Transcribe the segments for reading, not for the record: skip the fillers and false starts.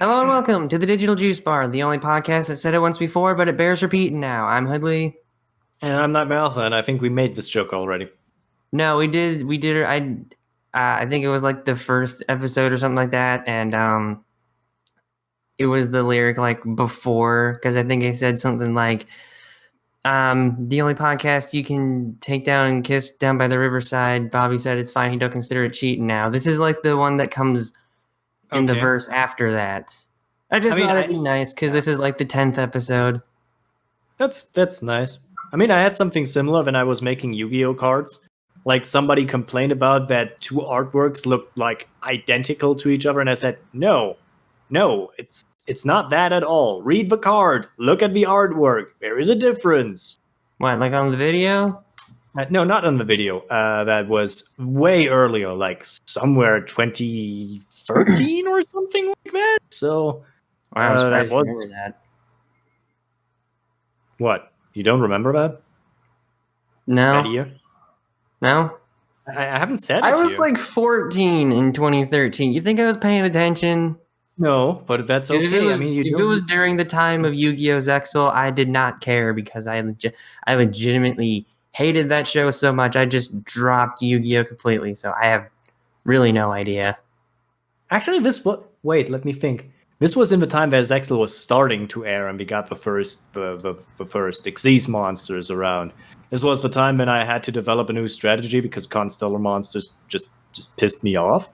Hello and welcome to the Digital Juice Bar, the only podcast that said it once before, but it bears repeating now. I'm Hoodley. And I'm KnightmareAlpha, and I think we made this joke already. No, we did. I think it was like the first episode or something like that, and it was the lyric like before, because I think I said something like, the only podcast you can take down and kiss down by the riverside. Bobby said it's fine. He don't consider it cheating now. This is like the one that comes in the verse after that. I thought it'd be nice because this is like the 10th episode. That's nice. I mean, I had something similar when I was making Yu-Gi-Oh cards. Like, somebody complained about that two artworks looked like identical to each other, and I said, no, it's not that at all. Read the card. Look at the artwork. There is a difference. What, like on the video? No, not on the video. That was way earlier, like somewhere 2013 or something like that. So, wow, I'm surprised you remember that. What? You don't remember that? No. That year? No? I haven't said it. I was like 14 in 2013. You think I was paying attention? No, but that's okay. If it was during the time of Yu-Gi-Oh! Zexal, I did not care because I legitimately hated that show so much. I just dropped Yu-Gi-Oh! Completely, so I have really no idea. Actually, wait, let me think. This was in the time that Zexal was starting to air, and we got the first Xyz monsters around. This was the time when I had to develop a new strategy because Constellar monsters just pissed me off.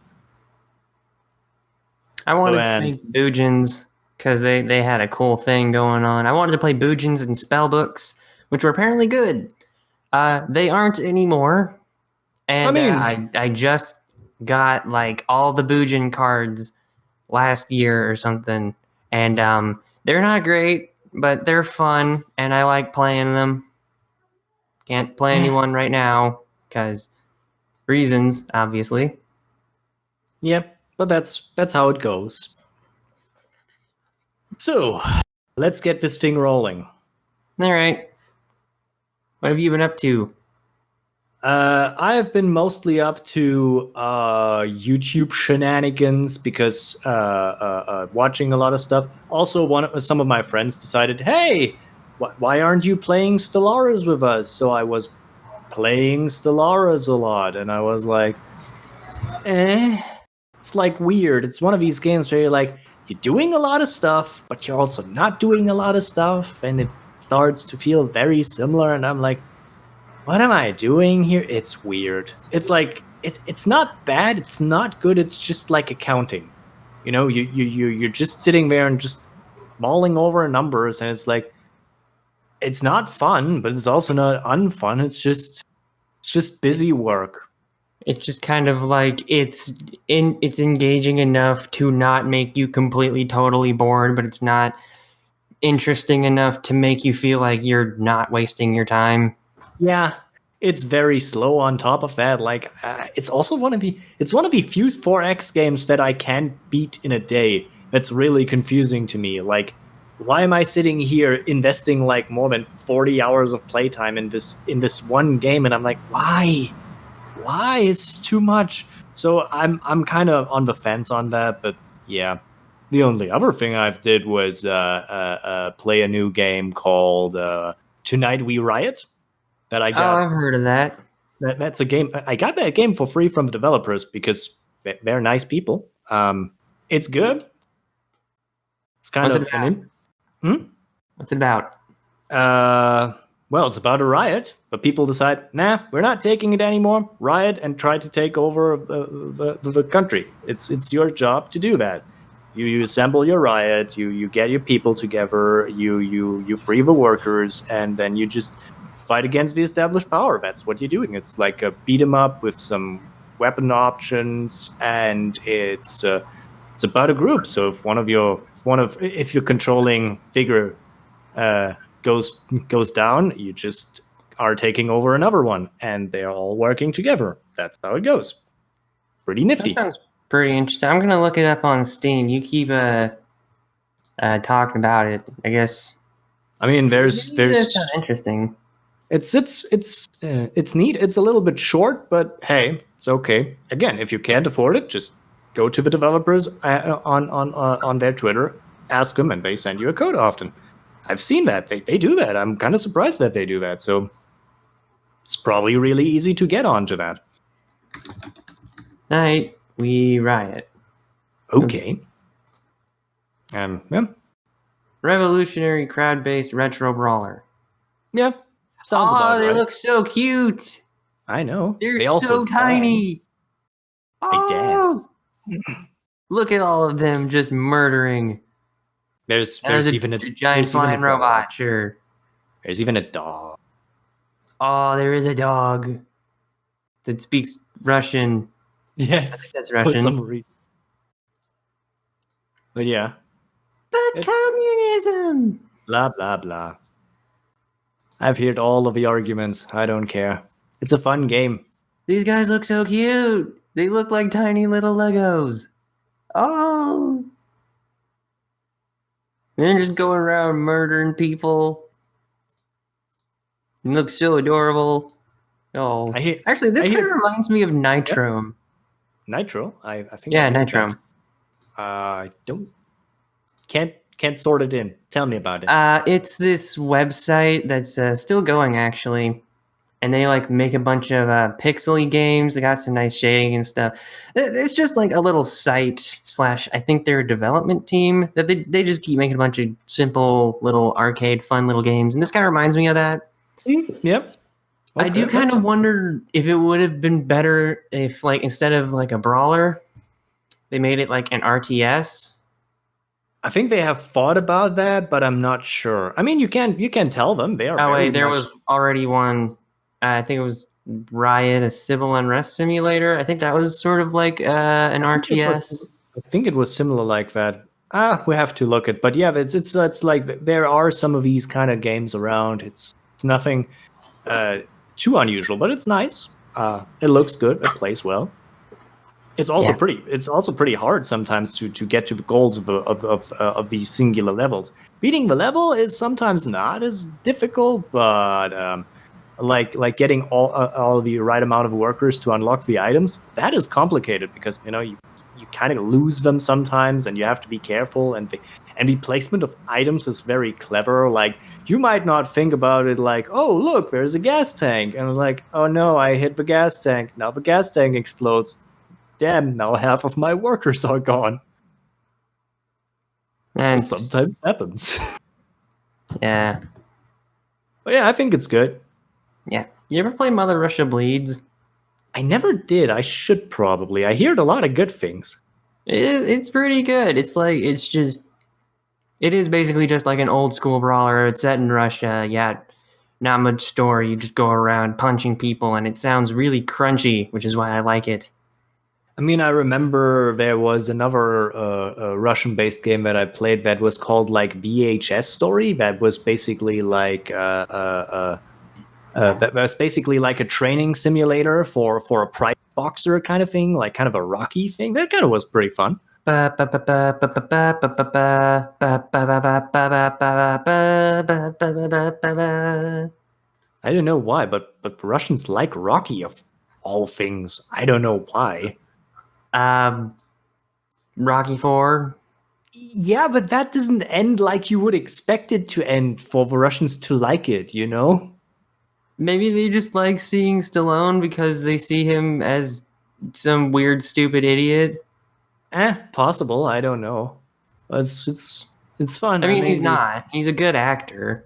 I wanted to play Boojins because they had a cool thing going on. I wanted to play Boojins and spellbooks, which were apparently good. They aren't anymore. And I just got like all the Boojin cards last year or something, and they're not great, but they're fun, and I like playing them. Can't play anyone right now because reasons, obviously. Yep, but that's how it goes. So let's get this thing rolling. All right. What have you been up to? I have been mostly up to YouTube shenanigans because watching a lot of stuff. Also, some of my friends decided, hey, why aren't you playing Stellaris with us? So I was playing Stellaris a lot, and I was like, it's like weird. It's one of these games where you're doing a lot of stuff, but you're also not doing a lot of stuff, and it starts to feel very similar, and I'm like, what am I doing here? It's weird. It's like it's not bad. It's not good. It's just like accounting. You know, you're just sitting there and just mulling over numbers, and it's like it's not fun, but it's also not unfun. It's just busy work. It's just kind of like it's engaging enough to not make you completely totally bored, but it's not interesting enough to make you feel like you're not wasting your time. Yeah, it's very slow on top of that. Like, it's also one of the few 4X games that I can't beat in a day. That's really confusing to me. Like, why am I sitting here investing like more than 40 hours of playtime in this one game? And I'm like, why? Why? It's too much. So I'm kind of on the fence on that. But yeah, the only other thing I've did was play a new game called Tonight We Riot. That I got. Oh, I've heard of that. That's a game. I got that game for free from the developers because they're nice people. It's good. It's kind of fun. What's it about? Well, it's about a riot, but people decide, nah, we're not taking it anymore. Riot and try to take over the country. It's your job to do that. You assemble your riot. You get your people together. You free the workers, and then you just fight against the established power. That's what you're doing. It's like a beat 'em up with some weapon options, and it's about a group. So if your controlling figure goes down, you just are taking over another one, and they're all working together. That's how it goes. Pretty nifty. That sounds pretty interesting. I'm gonna look it up on Steam. You keep talking about it, I guess. I mean, there's interesting. It's neat. It's a little bit short, but hey, it's okay. Again, if you can't afford it, just go to the developers on their Twitter, ask them, and they send you a code often. I've seen that. They do that. I'm kind of surprised that they do that. So it's probably really easy to get onto that. Night, we riot. Okay. Yeah. Revolutionary crowd-based retro brawler. Yeah. Sounds about right. They look so cute. I know. They're they also so tiny. They dance. Look at all of them just murdering. There's even a giant flying robot. Sure. There's even a dog. Oh, there is a dog that speaks Russian. Yes, I think that's Russian. For some reason. But yeah. But communism. Blah blah blah. I've heard all of the arguments. I don't care. It's a fun game. These guys look so cute. They look like tiny little Legos. Oh. They're just going around murdering people. It looks so adorable. Oh. Actually, this kind of reminds me of Nitro. Nitro? I think. Yeah, Nitro. I don't. Can't sort it in. Tell me about it. It's this website that's still going, actually. And they like make a bunch of pixely games. They got some nice shading and stuff. It's just like a little site / I think they're a development team that they just keep making a bunch of simple little arcade fun little games. And this kind of reminds me of that. Yep. Okay, I do kind of wonder if it would have been better if, like, instead of like a brawler, they made it like an RTS. I think they have thought about that, but I'm not sure. I mean, you can tell them they are. Oh wait, there was already one. I think it was Riot, a civil unrest simulator. I think that was sort of like an RTS. I think it was similar like that. We have to look at, but yeah, it's like there are some of these kind of games around. It's nothing too unusual, but it's nice. It looks good. It plays well. It's also pretty hard sometimes to get to the goals of these singular levels. Beating the level is sometimes not as difficult, but like getting all the right amount of workers to unlock the items, that is complicated because you kind of lose them sometimes, and you have to be careful. And the placement of items is very clever. Like, you might not think about it like, oh look, there's a gas tank, and I was like, oh no, I hit the gas tank. Now the gas tank explodes. Damn, now half of my workers are gone. And sometimes happens. Yeah. But yeah, I think it's good. Yeah. You ever play Mother Russia Bleeds? I never did. I should probably. I heard a lot of good things. It's pretty good. It is basically just like an old school brawler. It's set in Russia. Yeah. Not much story. You just go around punching people, and it sounds really crunchy, which is why I like it. I mean, I remember there was another Russian-based game that I played that was called like VHS Story. That was basically like that was basically like a training simulator for a prize boxer kind of thing, like kind of a Rocky thing. That kind of was pretty fun. I don't know why, but Russians like Rocky of all things. I don't know why. Rocky 4. Yeah, but that doesn't end like you would expect it to end for the Russians to like it, you know? Maybe they just like seeing Stallone because they see him as some weird, stupid idiot. Possible. I don't know. It's fun. I mean, he's not. He's a good actor.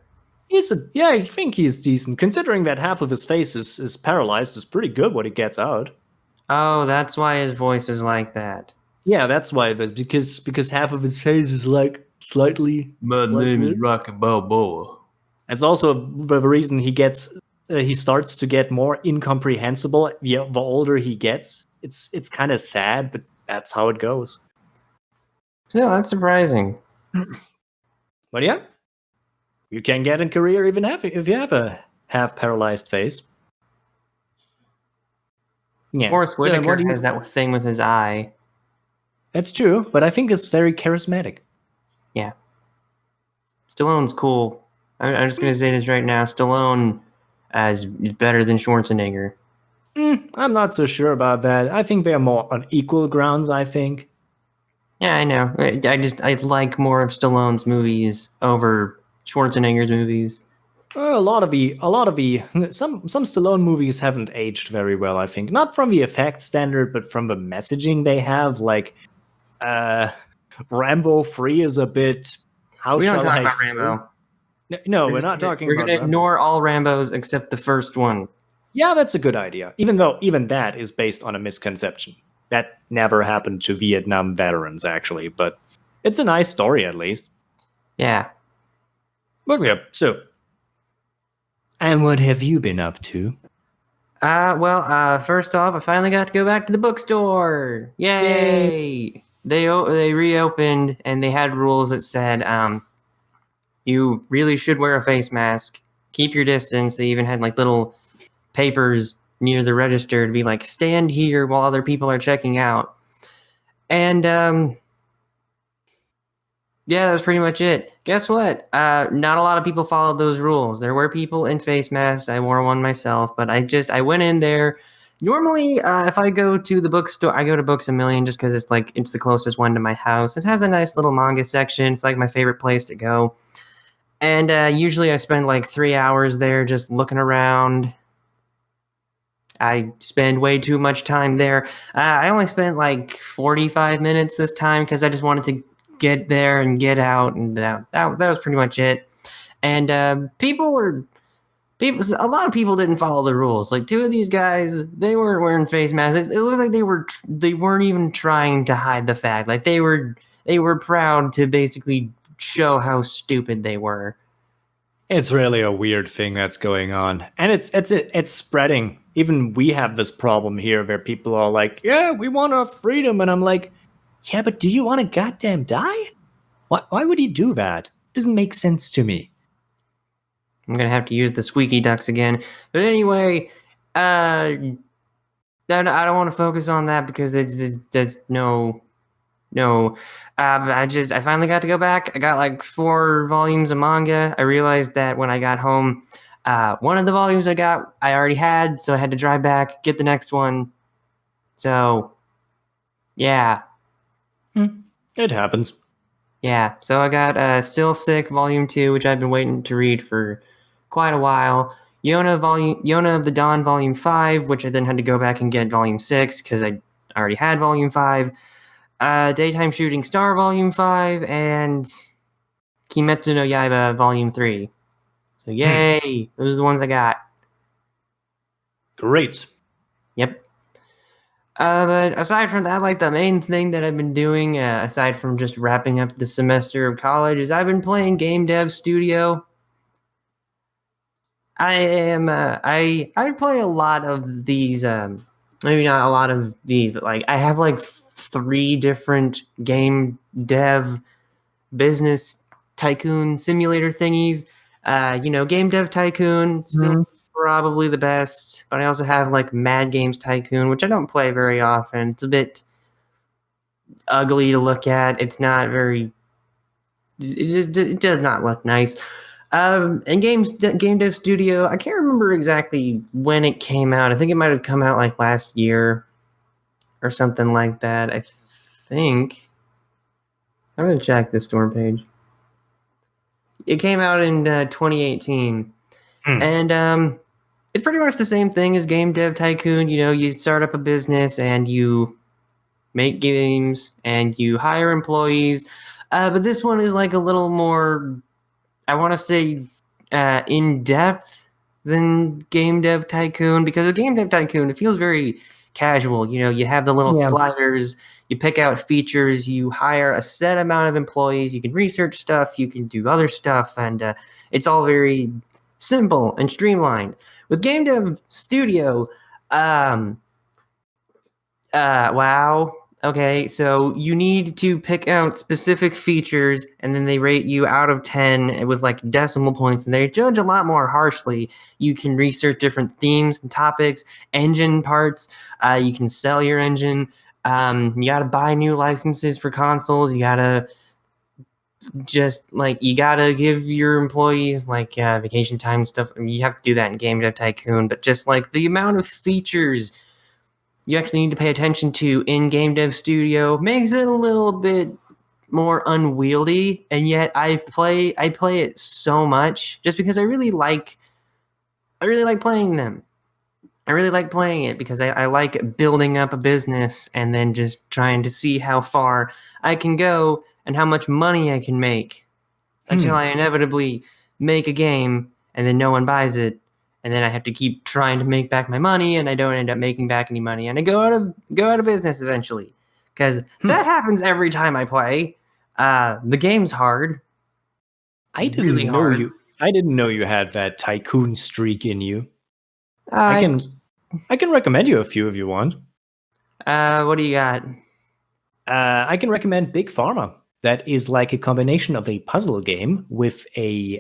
I think he's decent. Considering that half of his face is paralyzed, is pretty good what he gets out. Oh, that's why his voice is like that. Yeah, that's why it is, because half of his face is like slightly. My name is Rocky Balboa. It's also the reason he starts to get more incomprehensible. Yeah, the older he gets, it's kind of sad, but that's how it goes. Yeah, that's surprising. But yeah, you can get a career even if you have a half paralyzed face. Yeah. Forrest Whitaker has that thing with his eye. That's true, but I think it's very charismatic. Yeah. Stallone's cool. I'm just going to say this right now. Stallone is better than Schwarzenegger. I'm not so sure about that. I think they're more on equal grounds, I think. Yeah, I know. I like more of Stallone's movies over Schwarzenegger's movies. A lot of some Stallone movies haven't aged very well, I think. Not from the effect standard, but from the messaging they have. Like, Rambo 3 is a bit. How We don't shall talk I about say? Rambo. No, we're not talking We're about gonna Rambo. ignore all Rambos except the first one. Yeah, that's a good idea. Even though even that is based on a misconception. That never happened to Vietnam veterans, actually, but it's a nice story at least. Yeah. But yeah, so. And what have you been up to? First off, I finally got to go back to the bookstore. Yay! They reopened and they had rules that said you really should wear a face mask, keep your distance. They even had like little papers near the register to be like stand here while other people are checking out. And yeah, that was pretty much it. Guess what? Not a lot of people followed those rules. There were people in face masks. I wore one myself, but I went in there. Normally, if I go to the bookstore, I go to Books A Million just because it's the closest one to my house. It has a nice little manga section. It's like my favorite place to go. And usually I spend like 3 hours there just looking around. I spend way too much time there. I only spent like 45 minutes this time because I just wanted to get there and get out, and that was pretty much it. And a lot of people didn't follow the rules. Like two of these guys, they weren't wearing face masks. It looked like they weren't even trying to hide the fact. Like they were proud to basically show how stupid they were. It's really a weird thing that's going on, and it's spreading. Even we have this problem here where people are like, "Yeah, we want our freedom," and I'm like, "Yeah, but do you want to goddamn die? Why would you do that? It doesn't make sense to me." I'm gonna have to use the squeaky ducks again. But anyway, I don't want to focus on that because it's no. I finally got to go back. I got like 4 volumes of manga. I realized that when I got home, one of the volumes I already had, so I had to drive back, get the next one. So, yeah. It happens. Yeah, so I got Still Sick Volume 2, which I've been waiting to read for quite a while. Yona of the Dawn Volume 5, which I then had to go back and get Volume 6 because I already had Volume 5. Daytime Shooting Star Volume 5, and Kimetsu no Yaiba Volume 3. So yay! Those are the ones I got. Great. Yep. But aside from that, like the main thing that I've been doing, aside from just wrapping up the semester of college, is I've been playing Game Dev Studio. I play a lot of these, maybe not a lot of these, but like I have like 3 different game dev business tycoon simulator thingies. Game dev tycoon still probably the best, but I also have like Mad Games Tycoon, which I don't play very often. It's a bit ugly to look at. It's not very. It does not look nice. And Game Dev Studio, I can't remember exactly when it came out. I think it might have come out like last year or something like that. I think. I'm gonna check the store page. It came out in 2018, and it's pretty much the same thing as Game Dev Tycoon. You start up a business and you make games and you hire employees, but this one is like a little more, I want to say, in depth than Game Dev Tycoon, because with Game Dev Tycoon it feels very casual. You have the little sliders, you pick out features, you hire a set amount of employees, you can research stuff, you can do other stuff, and it's all very simple and streamlined. With Game Dev Studio, wow. Okay, so you need to pick out specific features, and then they rate you out of 10 with like decimal points, and they judge a lot more harshly. You can research different themes and topics, engine parts. You can sell your engine. You got to buy new licenses for consoles. You got to just like you gotta give your employees like vacation time stuff. I mean, you have to do that in Game Dev Tycoon, but just like the amount of features you actually need to pay attention to in Game Dev Studio makes it a little bit more unwieldy. And yet I play it so much just because I really like playing them. I really like playing it because I like building up a business and then just trying to see how far I can go and how much money I can make until I inevitably make a game and then no one buys it. And then I have to keep trying to make back my money and I don't end up making back any money and I go out of business eventually. Because that happens every time I play. The game's hard. I didn't know you had that tycoon streak in you. I can recommend you a few if you want. What do you got? I can recommend Big Pharma. That is like a combination of a puzzle game with a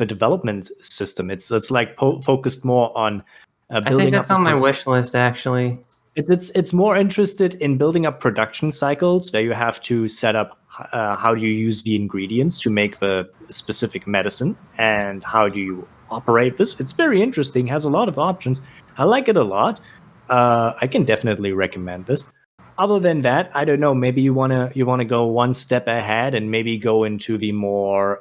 development system. It's like focused more on building. I think that's on my wish list actually. It's more interested in building up production cycles where you have to set up how do you use the ingredients to make the specific medicine and how do you operate this. It's very interesting, has a lot of options. I like it a lot. I can definitely recommend this. Other than that, I don't know, maybe you wanna go one step ahead and maybe go into the more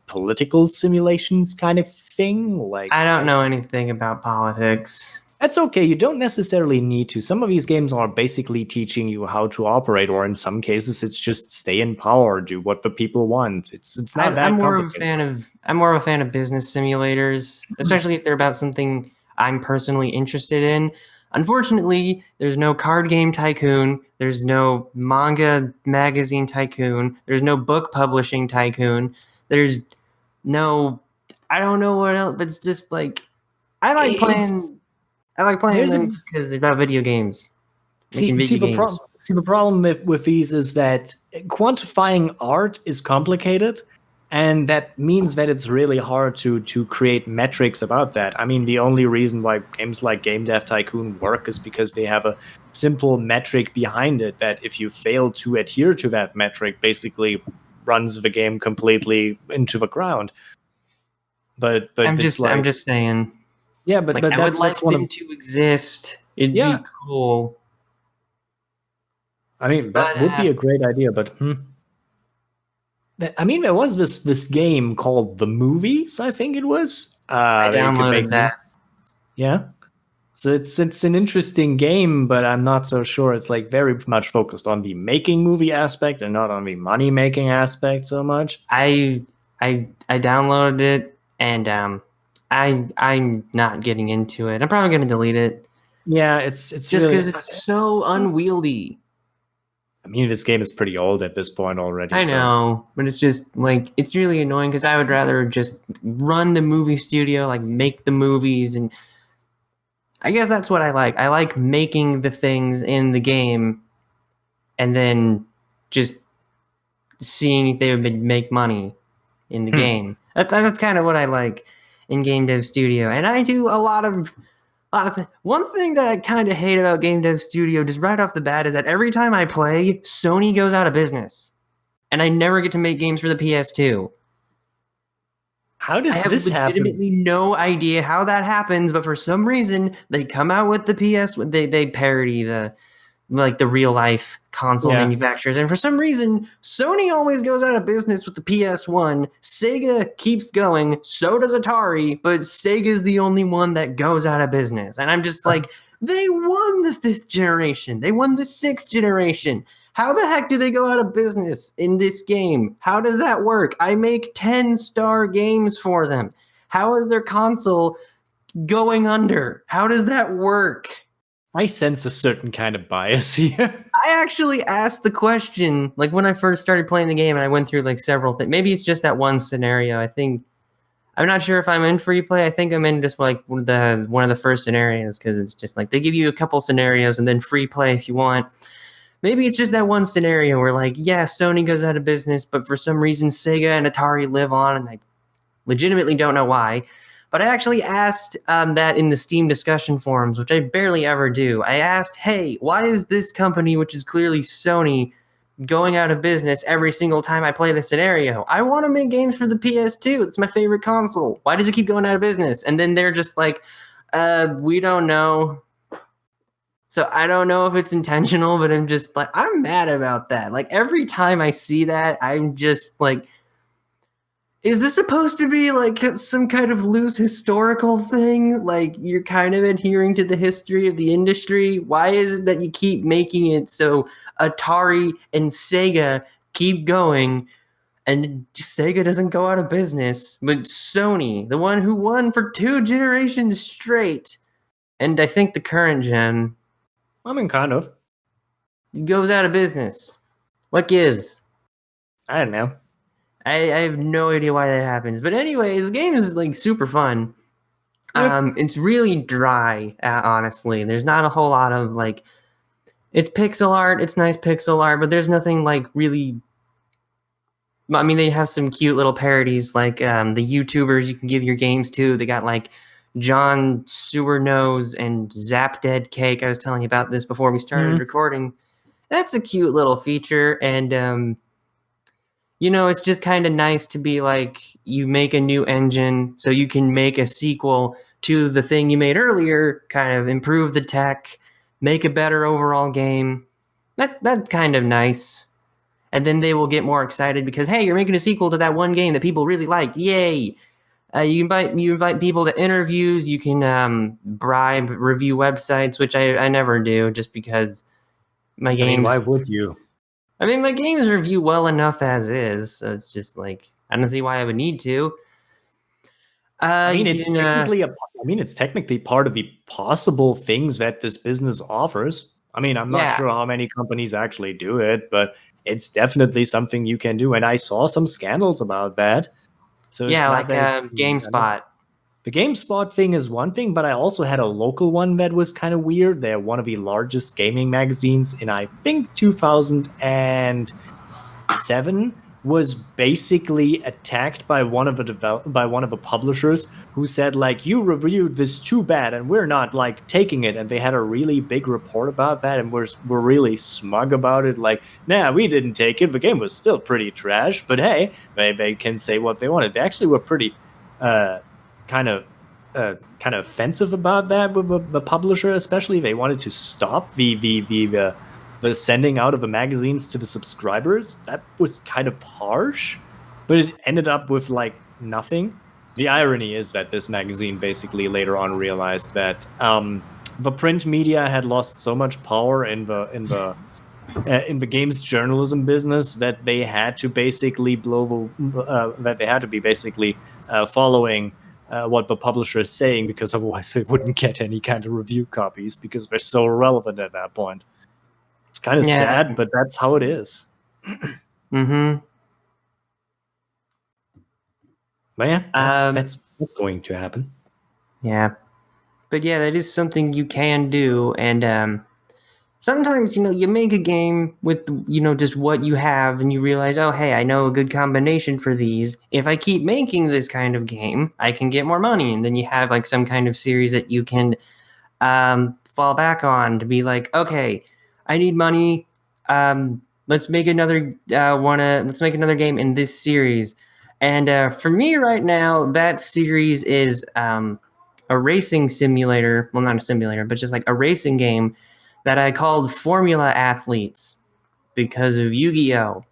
political simulations kind of thing. Like I don't know anything about politics. That's okay. You don't necessarily need to. Some of these games are basically teaching you how to operate, or in some cases, it's just stay in power, do what the people want. It's not that complicated. I'm more of a fan of business simulators, especially if they're about something I'm personally interested in. Unfortunately, there's no card game tycoon. There's no manga magazine tycoon. There's no book publishing tycoon. There's no, I don't know what else, but it's just like, I like playing them just because they're about video games. See, the problem with these is that quantifying art is complicated, and that means that it's really hard to create metrics about that. I mean, the only reason why games like Game Dev Tycoon work is because they have a simple metric behind it that if you fail to adhere to that metric, basically runs the game completely into the ground. But I'm just saying. Yeah, but I would like them to exist. It'd be cool. I mean, that would be a great idea, but I mean, there was this game called The Movies, I think it was. I downloaded that. Yeah. So it's an interesting game, but I'm not so sure. It's like very much focused on the making movie aspect and not on the money making aspect so much. I downloaded it and I'm not getting into it. I'm probably gonna delete it. Yeah, it's just because it's so unwieldy. I mean, this game is pretty old at this point already. I know, but it's just like it's really annoying because I would rather just run the movie studio, like make the movies, and I guess that's what I like. I like making the things in the game, and then just seeing if they would make money in the game. That's kind of what I like in Game Dev Studio, and I do a lot of things. One thing that I kind of hate about Game Dev Studio, just right off the bat, is that every time I play, Sony goes out of business, and I never get to make games for the PS2. How does this happen? I have legitimately no idea how that happens, but for some reason, they come out with the PS. They parody the real life console manufacturers, and for some reason Sony always goes out of business with the PS1. Sega keeps going, so does Atari, but Sega's the only one that goes out of business. And I'm just like, they won the 5th generation, they won the 6th generation. How the heck do they go out of business in this game? How does that work? I make 10-star games for them. How is their console going under? How does that work? I sense a certain kind of bias here. I actually asked the question, like when I first started playing the game, and I went through like several things. Maybe it's just that one scenario. I'm not sure if I'm in free play. I think I'm in just like one of the first scenarios, because it's just like they give you a couple scenarios and then free play if you want. Maybe it's just that one scenario where like, yeah, Sony goes out of business, but for some reason Sega and Atari live on, and I legitimately don't know why. But I actually asked that in the Steam discussion forums, which I barely ever do. I asked, hey, why is this company, which is clearly Sony, going out of business every single time I play the scenario. I want to make games for the PS2. It's my favorite console. Why does it keep going out of business? And then they're just like, we don't know. So I don't know if it's intentional, but I'm just like, I'm mad about that. Like every time I see that, I'm just like, is this supposed to be like some kind of loose historical thing? Like you're kind of adhering to the history of the industry? Why is it that you keep making it so Atari and Sega keep going and Sega doesn't go out of business, but Sony, the one who won for 2 generations straight, and I think the current gen, I mean, kind of. goes out of business. What gives? I don't know. I have no idea why that happens. But anyway, the game is like super fun. It's really dry, honestly. There's not a whole lot of like, it's pixel art. It's nice pixel art, but there's nothing like really. I mean, they have some cute little parodies, like the YouTubers you can give your games to. They got like John Sewer Nose and Zap Dead Cake. I was telling you about this before we started recording. That's a cute little feature, and you know, it's just kind of nice to be like, you make a new engine so you can make a sequel to the thing you made earlier, kind of improve the tech, make a better overall game. That's kind of nice. And then they will get more excited because, hey, you're making a sequel to that one game that people really liked. Yay! You invite people to interviews. You can bribe review websites, which I never do, just because my games. I mean, why would you? I mean, my games review well enough as is, so it's just like I don't see why I would need to. I mean, it's technically part of the possible things that this business offers. I mean, I'm not sure how many companies actually do it, but it's definitely something you can do. And I saw some scandals about that. So it's like GameSpot. The GameSpot thing is one thing, but I also had a local one that was kind of weird. They're one of the largest gaming magazines in, I think, 2007. Was basically attacked by one of the publishers who said, like, you reviewed this too bad and we're not like taking it. And they had a really big report about that and were really smug about it. Like, nah, we didn't take it. The game was still pretty trash, but hey, they can say what they wanted. They actually were pretty kind of offensive about that with the publisher, especially. They wanted to stop the sending out of the magazines to the subscribers. That was kind of harsh, but it ended up with like nothing. The irony is that this magazine basically later on realized that the print media had lost so much power in the games journalism business that they had to basically following what the publisher is saying, because otherwise they wouldn't get any kind of review copies because they're so irrelevant at that point. It's kind of sad, but that's how it is. Mm-hmm. But yeah, that's going to happen. Yeah. But yeah, that is something you can do. And sometimes, you know, you make a game with, you know, just what you have and you realize, oh, hey, I know a good combination for these. If I keep making this kind of game, I can get more money. And then you have like some kind of series that you can fall back on to be like, okay, I need money. Let's make another let's make another game in this series. And for me right now, that series is a racing simulator. Well, not a simulator, but just like a racing game that I called Formula Athletes because of Yu-Gi-Oh.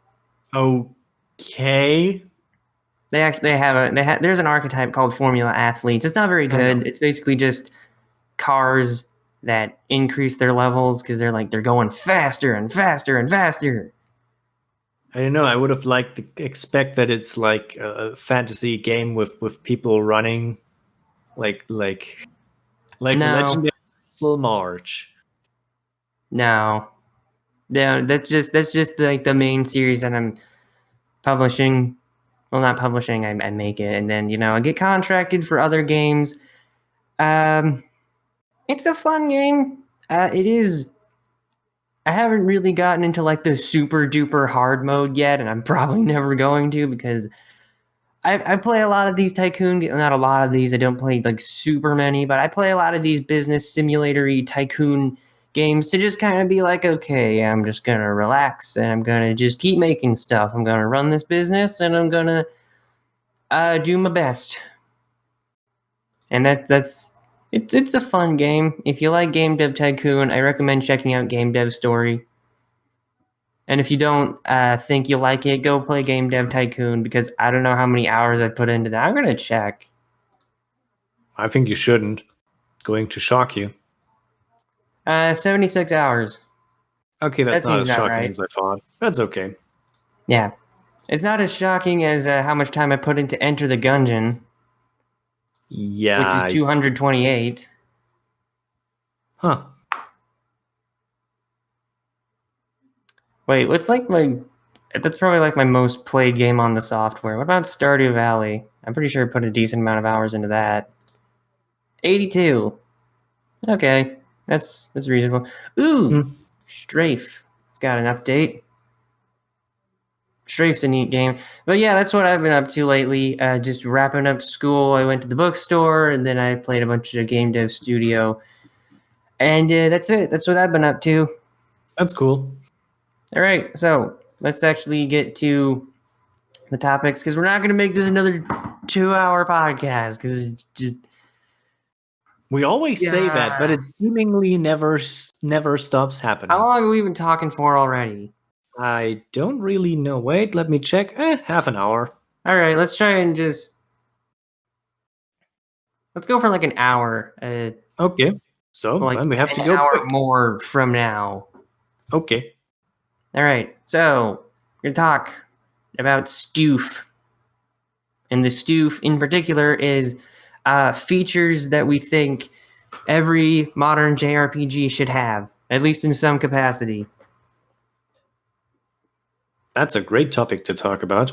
Okay. There's an archetype called Formula Athletes. It's not very good. It's basically just cars that increase their levels because they're going faster and faster and faster. I don't know. I would have liked to expect that it's like a fantasy game with people running, like Legendary Castle March. No, that's just like the main series that I'm publishing. Well, not publishing. I make it, and then, you know, I get contracted for other games. It's a fun game. It is. I haven't really gotten into like the super duper hard mode yet, and I'm probably never going to, because I play a lot of these tycoon. Not a lot of these. I don't play like super many, but I play a lot of these business simulatory tycoon games to just kind of be like, okay, I'm just going to relax and I'm going to just keep making stuff. I'm going to run this business and I'm going to do my best. And it's a fun game. If you like Game Dev Tycoon, I recommend checking out Game Dev Story. And if you don't think you'll like it, go play Game Dev Tycoon, because I don't know how many hours I put into that. I'm going to check. I think you shouldn't. It's going to shock you. 76 hours. Okay, that's not as shocking right. as I thought. That's okay. Yeah. It's not as shocking as how much time I put into Enter the Gungeon. Yeah. Which is 228. Huh. Wait, what's like my... That's probably like my most played game on the software. What about Stardew Valley? I'm pretty sure I put a decent amount of hours into that. 82. Okay, that's reasonable. Ooh, Strafe. It's got an update. Strafe's a neat game. But yeah, that's what I've been up to lately. Just wrapping up school. I went to the bookstore, and then I played a bunch of Game Dev Studio. And that's it. That's what I've been up to. That's cool. All right, so let's actually get to the topics, because we're not going to make this another 2-hour podcast, because it's just... We always say that, but it seemingly never stops happening. How long have we been talking for already? I don't really know. Wait, let me check. Half an hour. All right, let's try and just... Let's go for like an hour. Okay, so like then we have to go an hour quick. More from now. Okay. All right, so we're going to talk about Stoof. And the Stoof in particular is features that we think every modern JRPG should have, at least in some capacity. That's a great topic to talk about.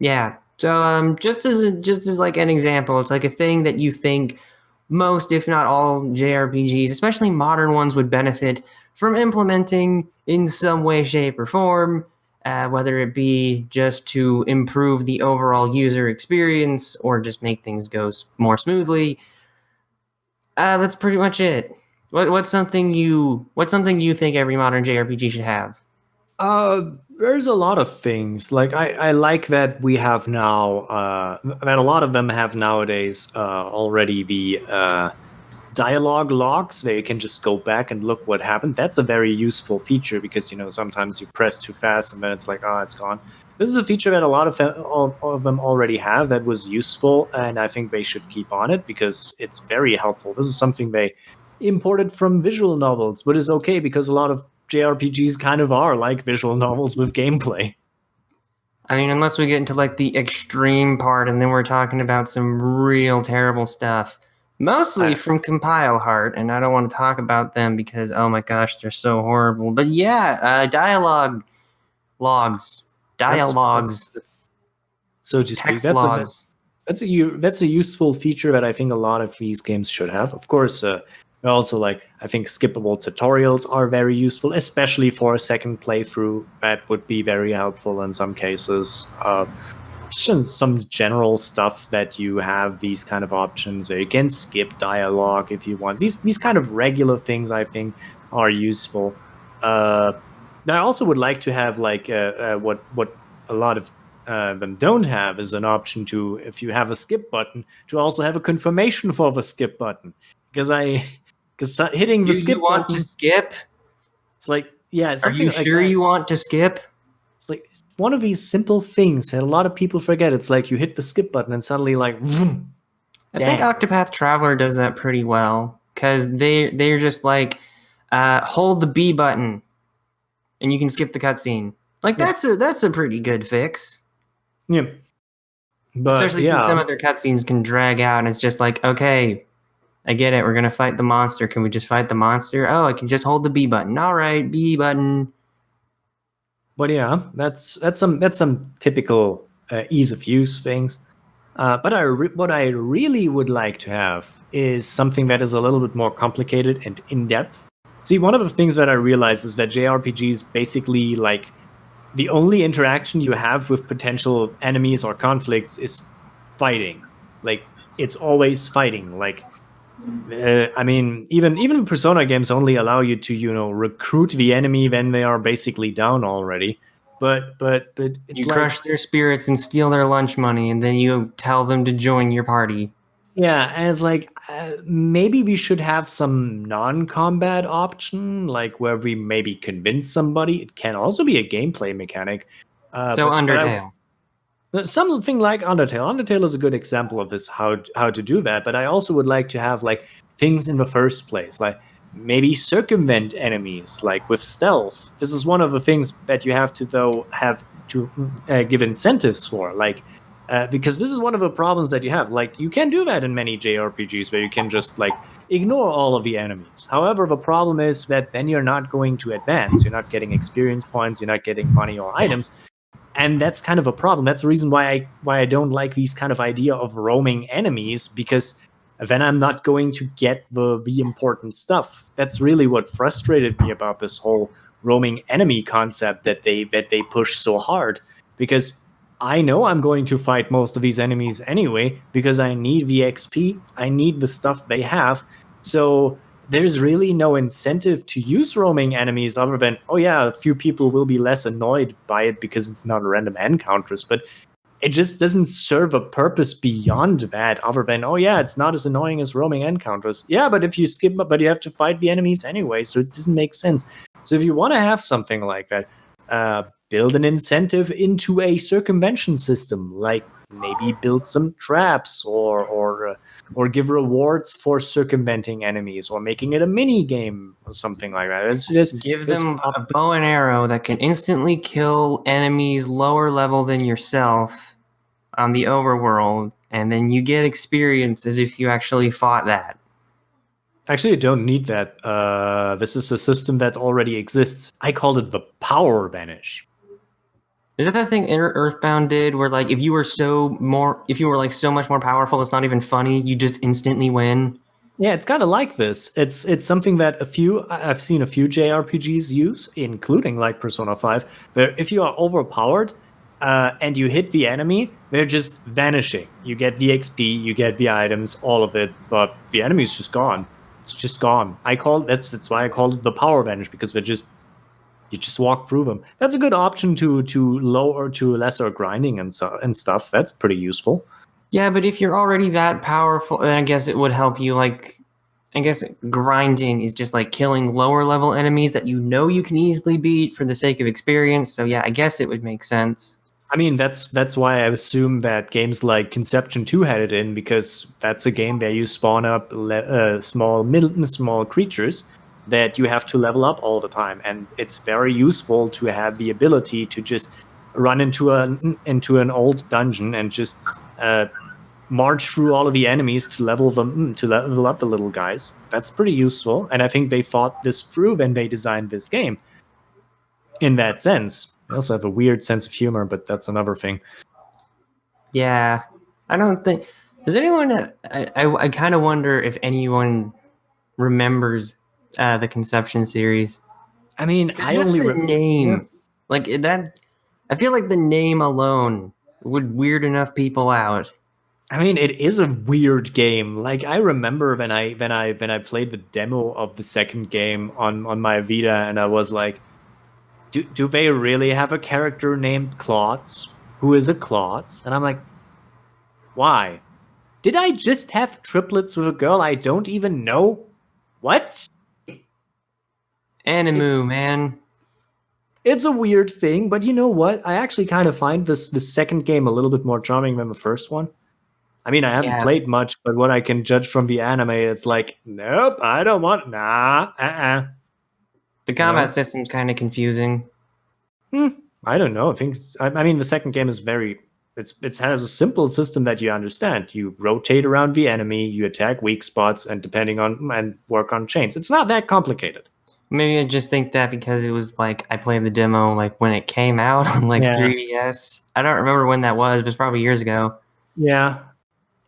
Yeah. So just as like an example, it's like a thing that you think most, if not all, JRPGs, especially modern ones, would benefit from implementing in some way, shape, or form, whether it be just to improve the overall user experience or just make things go more smoothly. That's pretty much it. What's something you think every modern JRPG should have? There's a lot of things. Like I like that we have now that a lot of them have nowadays already the dialogue logs where you can just go back and look what happened. That's a very useful feature, because sometimes you press too fast and then it's like, oh, it's gone. This is a feature that a lot of them already have that was useful, and I think they should keep on it because it's very helpful. This is something they imported from visual novels, but is okay because a lot of JRPGs kind of are like visual novels with gameplay. I mean, unless we get into like the extreme part, and then we're talking about some real terrible stuff. Mostly from Compile Heart, and I don't want to talk about them because, oh my gosh, they're so horrible. But yeah, dialogue logs, dialogues, so to speak. That's a useful feature that I think a lot of these games should have. Of course, also I think skippable tutorials are very useful, especially for a second playthrough. That would be very helpful in some cases. Some general stuff that you have these kind of options where you can skip dialogue if you want. These kind of regular things I think are useful. I also would like to have like what a lot of them don't have is an option to, if you have a skip button, to also have a confirmation for the skip button. Because hitting the skip button, to skip. It's like, yeah. Are you sure you want to skip? It's like one of these simple things that a lot of people forget. It's like you hit the skip button and suddenly like, vroom, I think Octopath Traveler does that pretty well, because they're just like, hold the B button, and you can skip the cutscene. Like that's a pretty good fix. Yeah, but especially since some of their cutscenes can drag out, and it's just like, okay, I get it. We're gonna fight the monster. Can we just fight the monster? Oh, I can just hold the B button. All right, B button. But yeah, that's some typical ease of use things. But what I really would like to have is something that is a little bit more complicated and in depth. See, one of the things that I realize is that JRPGs basically, like, the only interaction you have with potential enemies or conflicts is fighting. Like, it's always fighting. Like, I mean, even Persona games only allow you to recruit the enemy when they are basically down already. But it's You like, crush their spirits and steal their lunch money, and then you tell them to join your party. yeah, and it's like maybe we should have some non-combat option, like where we maybe convince somebody. It can also be a gameplay mechanic. So Undertale. Something like Undertale. Undertale is a good example of this, how to do that. But I also would like to have like things in the first place, like maybe circumvent enemies, like with stealth. This is one of the things that you have to give incentives for, like because this is one of the problems that you have. Like you can do that in many JRPGs where you can just like ignore all of the enemies. However, the problem is that then you're not going to advance. You're not getting experience points. You're not getting money or items. And that's kind of a problem. That's the reason why I don't like these kind of idea of roaming enemies, because then I'm not going to get the important stuff. That's really what frustrated me about this whole roaming enemy concept that they push so hard, because I know I'm going to fight most of these enemies anyway because I need the XP, I need the stuff they have. So there's really no incentive to use roaming enemies other than, oh yeah, a few people will be less annoyed by it because it's not random encounters, but it just doesn't serve a purpose beyond that other than, oh yeah, it's not as annoying as roaming encounters. Yeah, but if you skip, but you have to fight the enemies anyway, so it doesn't make sense. So if you want to have something like that, build an incentive into a circumvention system, like maybe build some traps or give rewards for circumventing enemies, or making it a mini game or something like that. It's just give them a bow and arrow that can instantly kill enemies lower level than yourself on the overworld, and then you get experience as if you actually fought that. Actually, you don't need that. This is a system that already exists. I called it the power vanish. Is that thing Earthbound did, where like if you were like so much more powerful, it's not even funny. You just instantly win. Yeah, it's kind of like this. It's something that I've seen a few JRPGs use, including like Persona 5, where if you are overpowered and you hit the enemy, they're just vanishing. You get the XP, you get the items, all of it, but the enemy is just gone. It's just gone. That's why I called it the power vanish, because you just walk through them. That's a good option to lower to lesser grinding and stuff. That's pretty useful. Yeah, but if you're already that powerful, then I guess it would help you. Like, I guess grinding is just like killing lower level enemies that you know you can easily beat for the sake of experience. So yeah, I guess it would make sense. I mean, that's why I assume that games like Conception 2 had it in, because that's a game where you spawn up small creatures that you have to level up all the time, and it's very useful to have the ability to just run into an old dungeon and just march through all of the enemies to level up the little guys. That's pretty useful, and I think they thought this through when they designed this game. In that sense, they also have a weird sense of humor, but that's another thing. Yeah, I don't think does anyone. I kind of wonder if anyone remembers the Conception series. I mean, I only the name, like that. I feel like the name alone would weird enough people out. I mean, it is a weird game. Like, I remember when I played the demo of the second game on my Vita, and I was like, do they really have a character named Klotz? Who is a Klotz? And I'm like, why? Did I just have triplets with a girl I don't even know? What? Animu, man. It's a weird thing, but you know what? I actually kind of find this second game a little bit more charming than the first one. I mean, I haven't played much, but what I can judge from the anime, it's like, nope, I don't want, nah, The combat system's kind of confusing. I don't know. I mean, the second game is it has a simple system that you understand. You rotate around the enemy, you attack weak spots, and work on chains. It's not that complicated. Maybe I just think that because it was like I played the demo like when it came out on like 3DS. I don't remember when that was, but it's probably years ago. Yeah.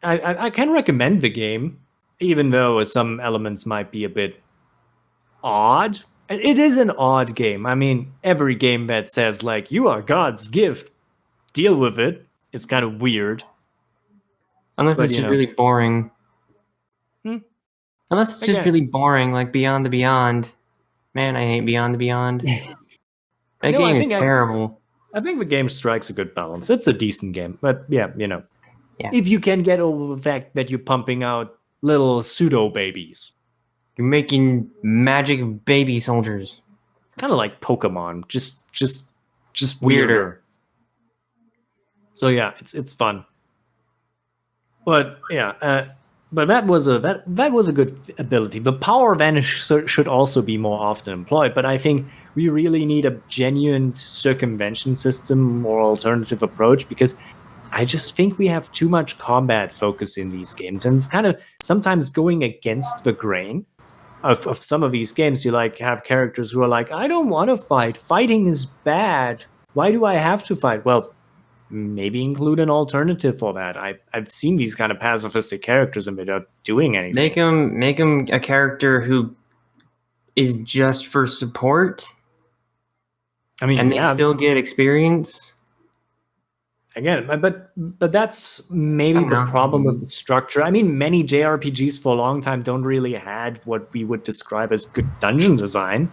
I can recommend the game, even though some elements might be a bit odd. It is an odd game. I mean, every game that says, like, you are God's gift, deal with it, it's kind of weird. Unless it's just really boring. Unless it's just really boring, like Beyond the Beyond. Man, I hate Beyond the Beyond. That game is terrible. I think the game strikes a good balance. It's a decent game, but yeah, Yeah. if you can get over the fact that you're pumping out little pseudo babies, you're making magic baby soldiers. It's kind of like Pokemon, just weirder. So yeah, it's fun. But yeah, but that was a good ability. The power vanish should also be more often employed, but I think we really need a genuine circumvention system or alternative approach, because I just think we have too much combat focus in these games, and it's kind of sometimes going against the grain of some of these games. You like have characters who are like, I don't want to fight. Fighting is bad. Why do I have to fight? Well, maybe include an alternative for that. I've seen these kind of pacifistic characters and they're not doing anything. Make him a character who is just for support. I mean, and they still get experience. Again, but that's maybe the problem with the structure. I mean, many JRPGs for a long time don't really had what we would describe as good dungeon design.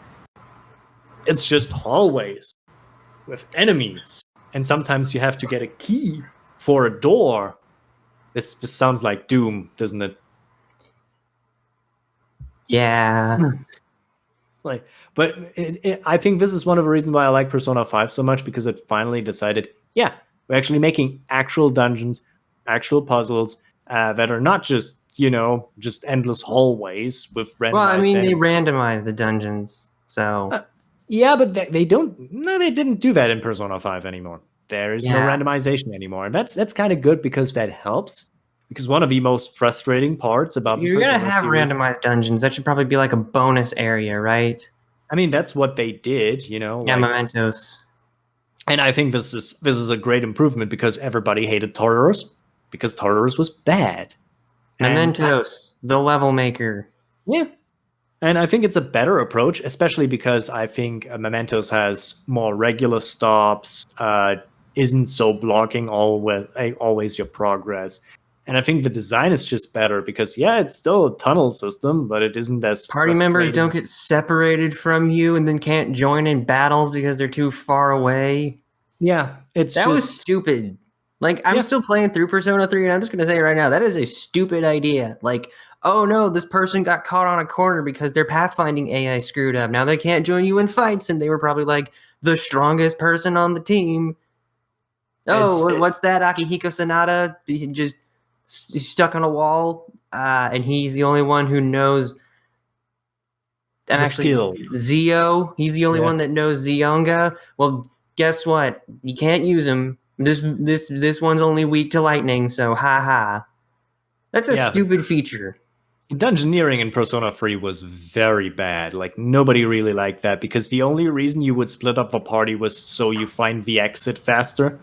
It's just hallways with enemies. And sometimes you have to get a key for a door. This sounds like Doom, doesn't it? Yeah. But I think this is one of the reasons why I like Persona 5 so much, because it finally decided, yeah, we're actually making actual dungeons, actual puzzles that are not just, just endless hallways with randomized. Well, I mean, they randomize the dungeons, so... yeah, but they don't. No, they didn't do that in Persona 5 anymore. There is no randomization anymore, and that's kind of good, because that helps. Because one of the most frustrating parts about you're gonna have randomized dungeons. That should probably be like a bonus area, right? I mean, that's what they did, Yeah, Mementos. And I think this is a great improvement, because everybody hated Tartarus, because Tartarus was bad. Mementos, the level maker. Yeah. And I think it's a better approach, especially because I think Mementos has more regular stops, isn't so blocking always your progress. And I think the design is just better, because, yeah, it's still a tunnel system, but it isn't as Party members don't get separated from you and then can't join in battles because they're too far away. Yeah, that was stupid. Like, I'm still playing through Persona 3, and I'm just going to say right now, that is a stupid idea. Like, oh no, this person got caught on a corner because their pathfinding AI screwed up. Now they can't join you in fights, and they were probably like the strongest person on the team. Oh, what's that? Akihiko Sanada just stuck on a wall, and he's the only one who knows. The skill. Zio, he's the only one that knows Zionga. Well, guess what? You can't use him. This one's only weak to lightning, so haha. That's a stupid feature. Dungeoneering in Persona 3 was very bad. Like, nobody really liked that, because the only reason you would split up the party was so you find the exit faster.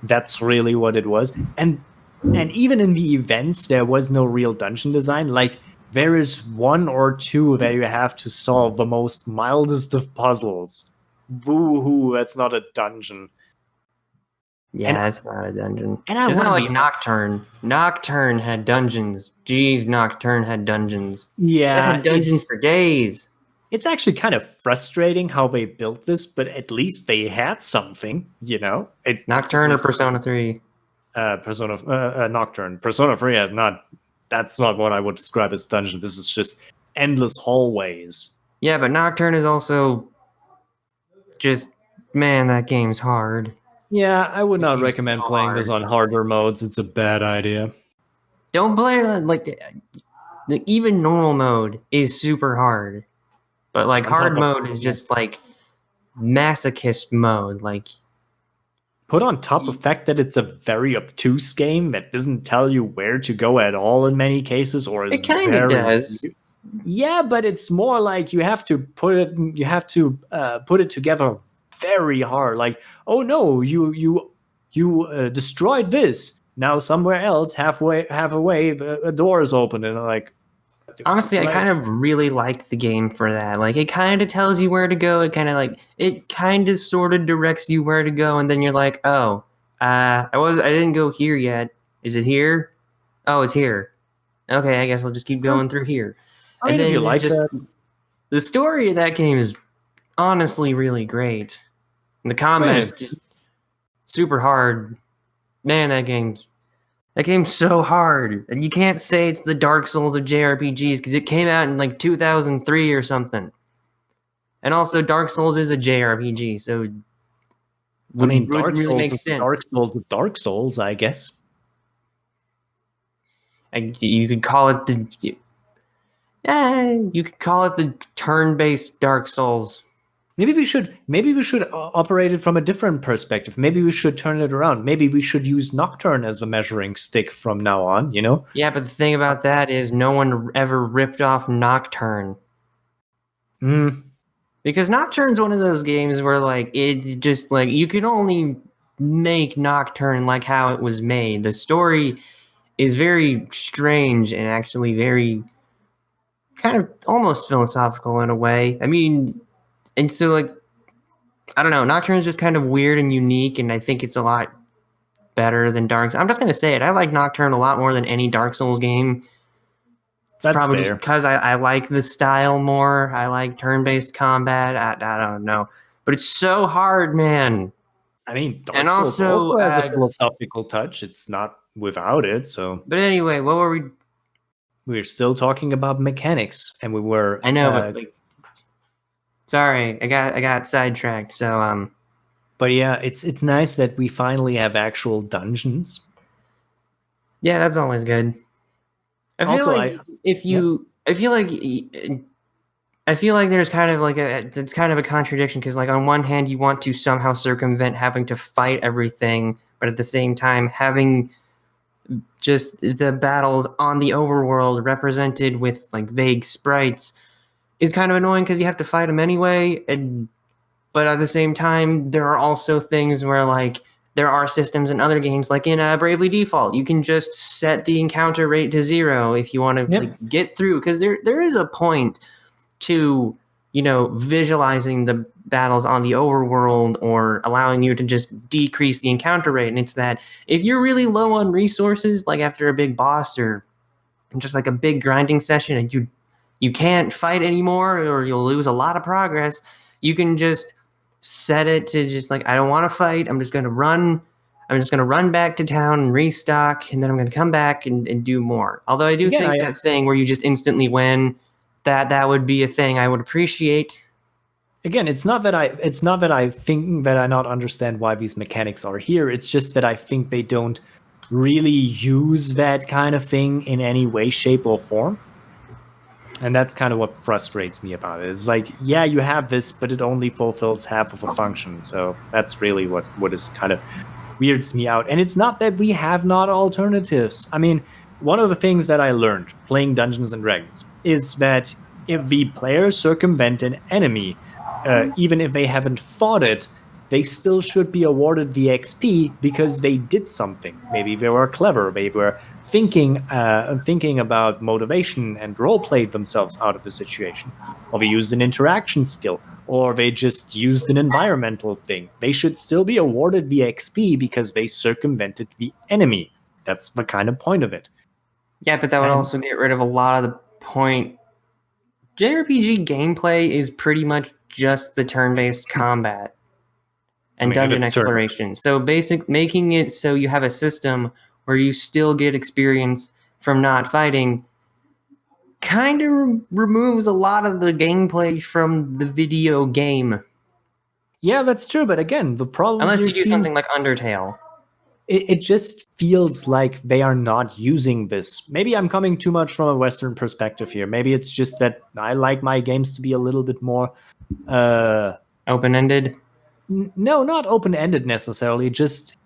That's really what it was. And even in the events, there was no real dungeon design. Like, there is one or two that you have to solve the most mildest of puzzles. Boo-hoo, that's not a dungeon. Yeah, that's not a dungeon. And it's not like Nocturne. Nocturne had dungeons. Jeez, Nocturne had dungeons. Yeah. It had dungeons for days. It's actually kind of frustrating how they built this, but at least they had something, It's Nocturne or Persona 3? Nocturne. Persona 3 has not... That's not what I would describe as dungeon. This is just endless hallways. Yeah, but Nocturne is also just... Man, that game's hard. Yeah, I would not recommend playing this on harder modes. It's a bad idea. Don't play it on, like, even normal mode is super hard. But, like, hard mode is just, like, masochist mode. Like, put on top of the fact that it's a very obtuse game that doesn't tell you where to go at all in many cases, or it kind of does. Yeah, but it's more like you have to put it together very hard. Like, oh no, you destroyed this. Now somewhere else, halfway the door is open, and like, honestly, I kind of really like the game for that. Like, it kind of tells you where to go. It kind of sort of directs you where to go, and then you're like, oh, I didn't go here yet. Is it here? Oh, it's here. Okay, I guess I'll just keep going through here. I mean, if you like that. The story of that game is honestly really great. And the combat is just super hard. Man, that game's so hard. And you can't say it's the Dark Souls of JRPGs because it came out in like 2003 or something. And also, Dark Souls is a JRPG, so I mean, Dark really Souls make is sense. Dark Souls of Dark Souls, I guess. You could call it you could call it the turn-based Dark Souls. Maybe we should operate it from a different perspective. Maybe we should turn it around. Maybe we should use Nocturne as the measuring stick from now on, you know? Yeah, but the thing about that is no one ever ripped off Nocturne. Because Nocturne's one of those games where, like, it's just, like, you can only make Nocturne like how it was made. The story is very strange and actually very kind of almost philosophical in a way. I mean, and so, like, I don't know, Nocturne is just kind of weird and unique, and I think it's a lot better than Dark Souls. I'm just going to say it. I like Nocturne a lot more than any Dark Souls game. It's probably just because I like the style more. I like turn-based combat. I don't know. But it's so hard, man. I mean, Dark Souls also has a philosophical touch. It's not without it, so... But anyway, what were we... We're still talking about mechanics, and we were... I know, but... Like, sorry, I got sidetracked, so... But yeah, it's nice that we finally have actual dungeons. Yeah, that's always good. I feel like there's kind of like it's kind of a contradiction because, like, on one hand you want to somehow circumvent having to fight everything, but at the same time having just the battles on the overworld represented with like vague sprites is kind of annoying because you have to fight them anyway. But at the same time, there are also things where, like, there are systems in other games, like in Bravely Default, you can just set the encounter rate to 0 if you want to like, get through. Because there is a point to, you know, visualizing the battles on the overworld or allowing you to just decrease the encounter rate. And it's that if you're really low on resources, like after a big boss or just like a big grinding session, and you can't fight anymore or you'll lose a lot of progress, you can just set it to just like, I don't want to fight. I'm just going to run back to town and restock, and then I'm going to come back and do more. Although I do think that thing where you just instantly win, that would be a thing I would appreciate. Again, it's not that I think that I not understand why these mechanics are here. It's just that I think they don't really use that kind of thing in any way, shape, or form. And that's kind of what frustrates me about it. It's like, yeah, you have this, but it only fulfills half of a function. So that's really what is kind of weirds me out. And it's not that we have not alternatives. I mean, one of the things that I learned playing Dungeons and Dragons is that if the players circumvent an enemy, even if they haven't fought it, they still should be awarded the XP because they did something. Maybe they were clever. They were thinking about motivation and role-played themselves out of the situation. Or they used an interaction skill. Or they just used an environmental thing. They should still be awarded the XP because they circumvented the enemy. That's the kind of point of it. Yeah, but that would also get rid of a lot of the point. JRPG gameplay is pretty much just the turn-based combat and dungeon exploration. So making it so you have a system where you still get experience from not fighting kind of removes a lot of the gameplay from the video game. Yeah, that's true. But again, the problem unless you do something like Undertale. It just feels like they are not using this. Maybe I'm coming too much from a Western perspective here. Maybe it's just that I like my games to be a little bit more open-ended. No, not open-ended necessarily. Just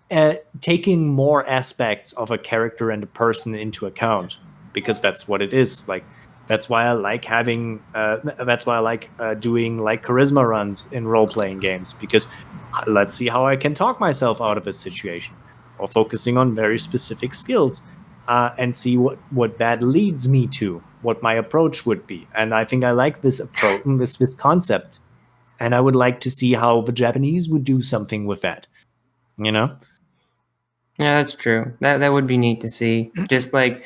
taking more aspects of a character and a person into account, because that's what it is. Like, that's why I like having. That's why I like doing like charisma runs in role-playing games, because let's see how I can talk myself out of a situation, or focusing on very specific skills, and see what that leads me to, what my approach would be. And I think I like this approach, this concept, and I would like to see how the Japanese would do something with that. You know? Yeah, that's true. That would be neat to see. Just like,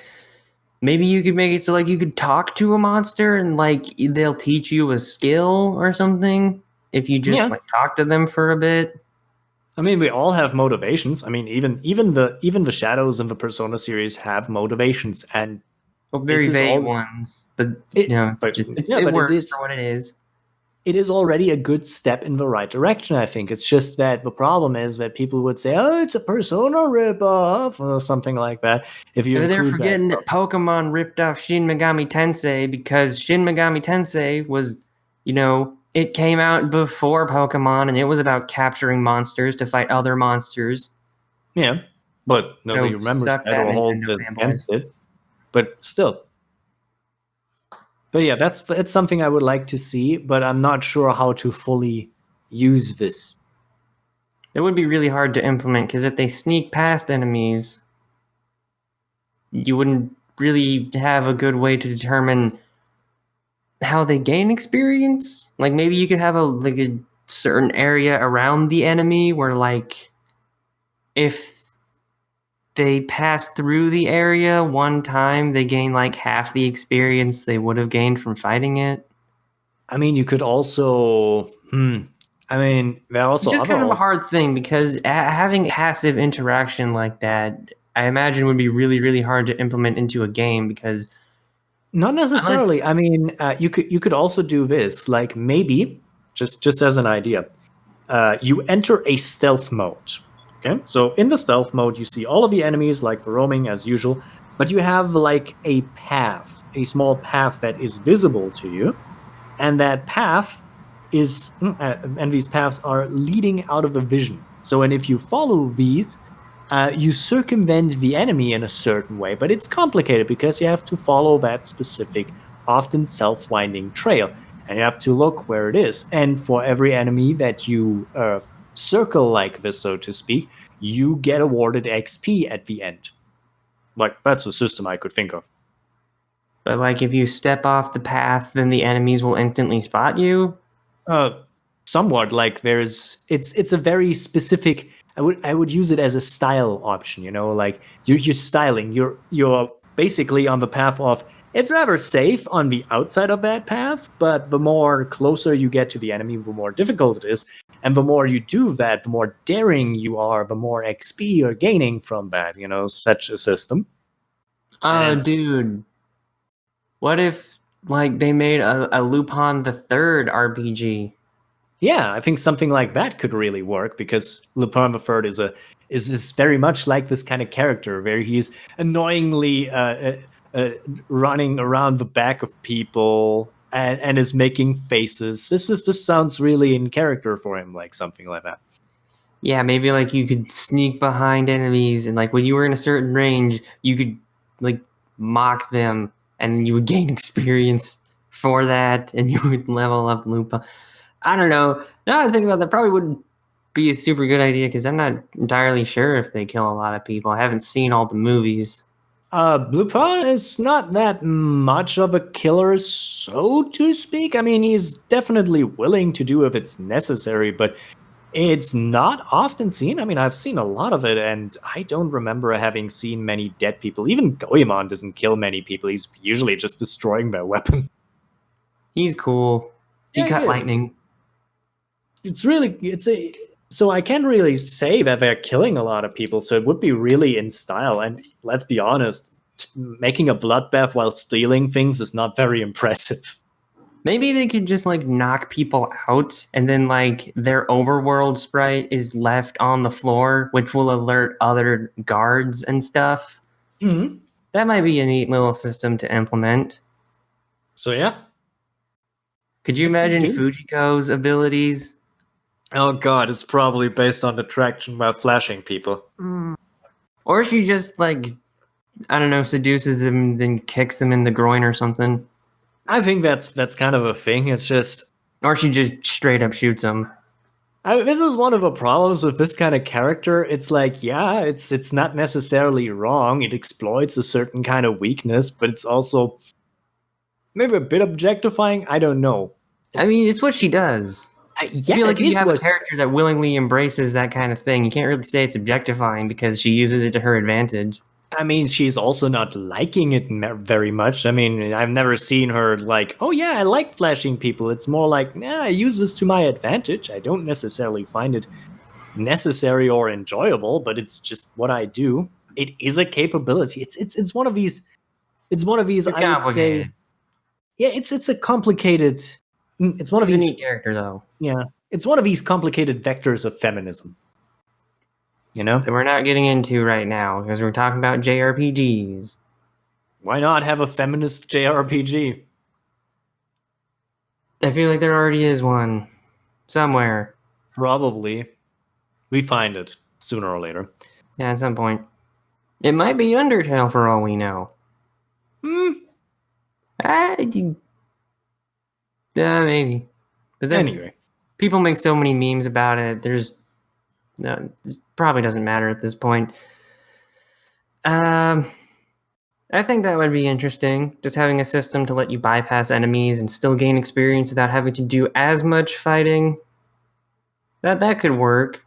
Maybe you could make it so like you could talk to a monster and like they'll teach you a skill or something if you just like talk to them for a bit. I mean, we all have motivations. I mean, even the shadows in the Persona series have motivations, and Well, very vague ones, but you know, it works for what it is. It is already a good step in the right direction, I think. It's just that the problem is that people would say, "Oh, it's a Persona ripoff," or something like that. If you they're forgetting that Pokemon ripped off Shin Megami Tensei because Shin Megami Tensei was, you know, it came out before Pokemon and it was about capturing monsters to fight other monsters. Yeah, but nobody remembers that or holds it against it. But still. But yeah, that's something I would like to see, but I'm not sure how to fully use this. It would be really hard to implement because if they sneak past enemies, you wouldn't really have a good way to determine how they gain experience. Like maybe you could have a certain area around the enemy where like if they pass through the area one time, they gain like half the experience they would have gained from fighting it. I mean, you could also. I mean, there are also it's just kind of a hard thing because having passive interaction like that, I imagine, would be really, really hard to implement into a game because. Not necessarily. I mean, you could also do this. Like maybe just as an idea, you enter a stealth mode. Okay, so in the stealth mode, you see all of the enemies like the roaming as usual, but you have like a path, a small path that is visible to you, and that path is and these paths are leading out of the vision. So, and if you follow these, you circumvent the enemy in a certain way, but it's complicated because you have to follow that specific, often self-winding trail, and you have to look where it is. And for every enemy that you circle like this, so to speak, you get awarded XP at the end. Like, that's a system I could think of. But like, if you step off the path, then the enemies will instantly spot you? Somewhat. Like, it's a very specific. I would use it as a style option. You know, like you're styling. You're basically on the path of. It's rather safe on the outside of that path, but the more closer you get to the enemy, the more difficult it is. And the more you do that, the more daring you are, the more XP you're gaining from that, you know, such a system. Dude. What if, like, they made a Lupin the Third RPG? Yeah, I think something like that could really work because Lupin the Third is very much like this kind of character where he's annoyingly running around the back of people and is making faces. This sounds really in character for him, like something like that. Yeah, maybe like you could sneak behind enemies and like when you were in a certain range, you could like mock them and you would gain experience for that and you would level up Lupin. I don't know. Now I think about that, probably wouldn't be a super good idea because I'm not entirely sure if they kill a lot of people. I haven't seen all the movies. Lupin is not that much of a killer, so to speak. I mean, he's definitely willing to do if it's necessary, but it's not often seen. I mean, I've seen a lot of it, and I don't remember having seen many dead people. Even Goemon doesn't kill many people. He's usually just destroying their weapon. He's cool. He cut lightning. So I can't really say that they're killing a lot of people, so it would be really in style. And let's be honest, making a bloodbath while stealing things is not very impressive. Maybe they could just like knock people out and then like their overworld sprite is left on the floor, which will alert other guards and stuff. Mm-hmm. That might be a neat little system to implement. So yeah. Could you imagine Fujiko's abilities? Oh god, it's probably based on attraction by flashing people. Or she just like, I don't know, seduces him, then kicks him in the groin or something. I think that's kind of a thing. It's just, or she just straight up shoots him. This is one of the problems with this kind of character. It's like, yeah, it's not necessarily wrong. It exploits a certain kind of weakness, but it's also maybe a bit objectifying. I don't know. I mean, it's what she does. I feel like if you have a character that willingly embraces that kind of thing, you can't really say it's objectifying because she uses it to her advantage. I mean, she's also not liking it very much. I mean, I've never seen her like, oh yeah, I like flashing people. It's more like, nah, I use this to my advantage. I don't necessarily find it necessary or enjoyable, but it's just what I do. It is a capability. It's one of these. It's one of these. It's I would say, complicated. yeah, it's a complicated. It's one of She's a these. neat character, though. Yeah, it's one of these complicated vectors of feminism. You know, That we're not getting into right now because we're talking about JRPGs. why not have a feminist JRPG? I feel like there already is one somewhere. Probably, we find it sooner or later. Yeah, at some point. It might be Undertale for all we know. Maybe. But then Anyway, people make so many memes about it. It probably doesn't matter at this point. I think that would be interesting. Just having a system to let you bypass enemies and still gain experience without having to do as much fighting. That could work.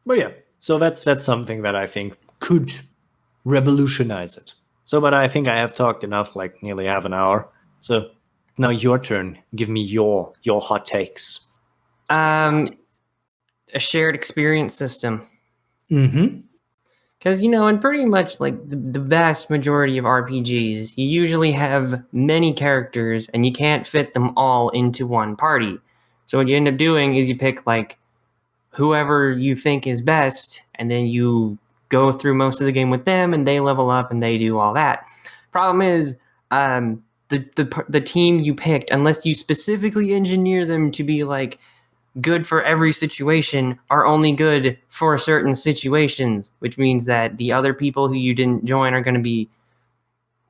but yeah, so that's something that I think could revolutionize it. So, but I think I have talked enough, like nearly half an hour. So now your turn. Give me your hot takes. A shared experience system. Mm-hmm. Because, in pretty much like the vast majority of RPGs, you usually have many characters and you can't fit them all into one party. So what you end up doing is you pick like whoever you think is best, and then you go through most of the game with them and they level up and they do all that. Problem is, the team you picked, unless you specifically engineer them to be like good for every situation, are only good for certain situations, which means that the other people who you didn't join are going to be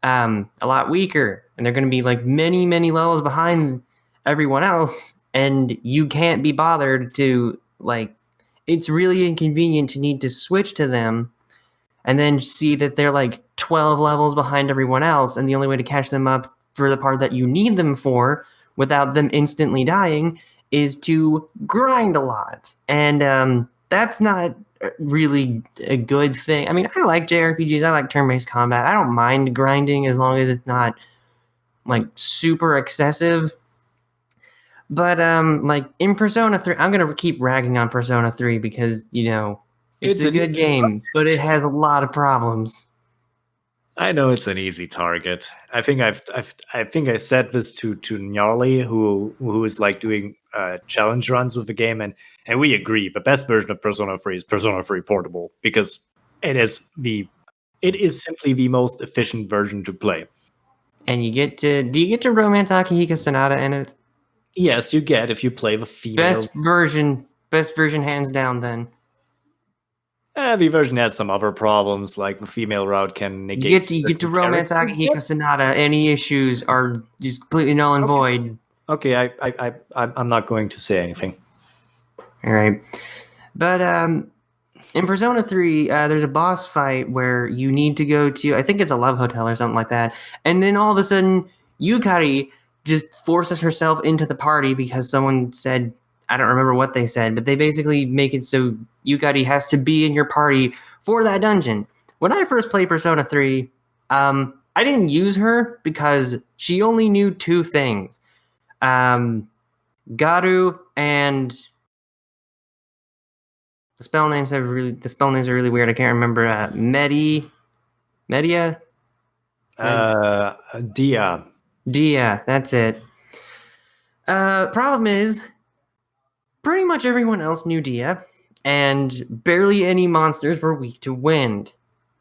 a lot weaker, and they're going to be like many levels behind everyone else, and you can't be bothered to like. It's really inconvenient to need to switch to them and then see that they're like 12 levels behind everyone else, and the only way to catch them up for the part that you need them for without them instantly dying is to grind a lot. And that's not really a good thing. I mean, I like JRPGs, I like turn-based combat. I don't mind grinding as long as it's not like super excessive. But like in Persona 3, I'm gonna keep ragging on Persona 3 because it's a good game, but it has a lot of problems. I know it's an easy target. I think I think I said this to Gnarly, who is like doing challenge runs with the game, and we agree the best version of Persona 3 is Persona 3 Portable, because it is simply the most efficient version to play. And do you get to romance Akihiko Sonata in it? Yes, you get if you play the female. Best version hands down then. The version has some other problems, like the female route can negate. You get to romance Akihiko Sonata. Any issues are just completely null and void. Okay, I'm not going to say anything. All right, but in Persona 3, there's a boss fight where you need to go to, I think it's a love hotel or something like that, and then all of a sudden Yukari just forces herself into the party because someone said, I don't remember what they said, but they basically make it so Yukari has to be in your party for that dungeon. When I first played Persona 3, I didn't use her because she only knew two things. Garu and the spell names are really weird. I can't remember. Media? Dia, that's it. Problem is, pretty much everyone else knew Dia, and barely any monsters were weak to wind.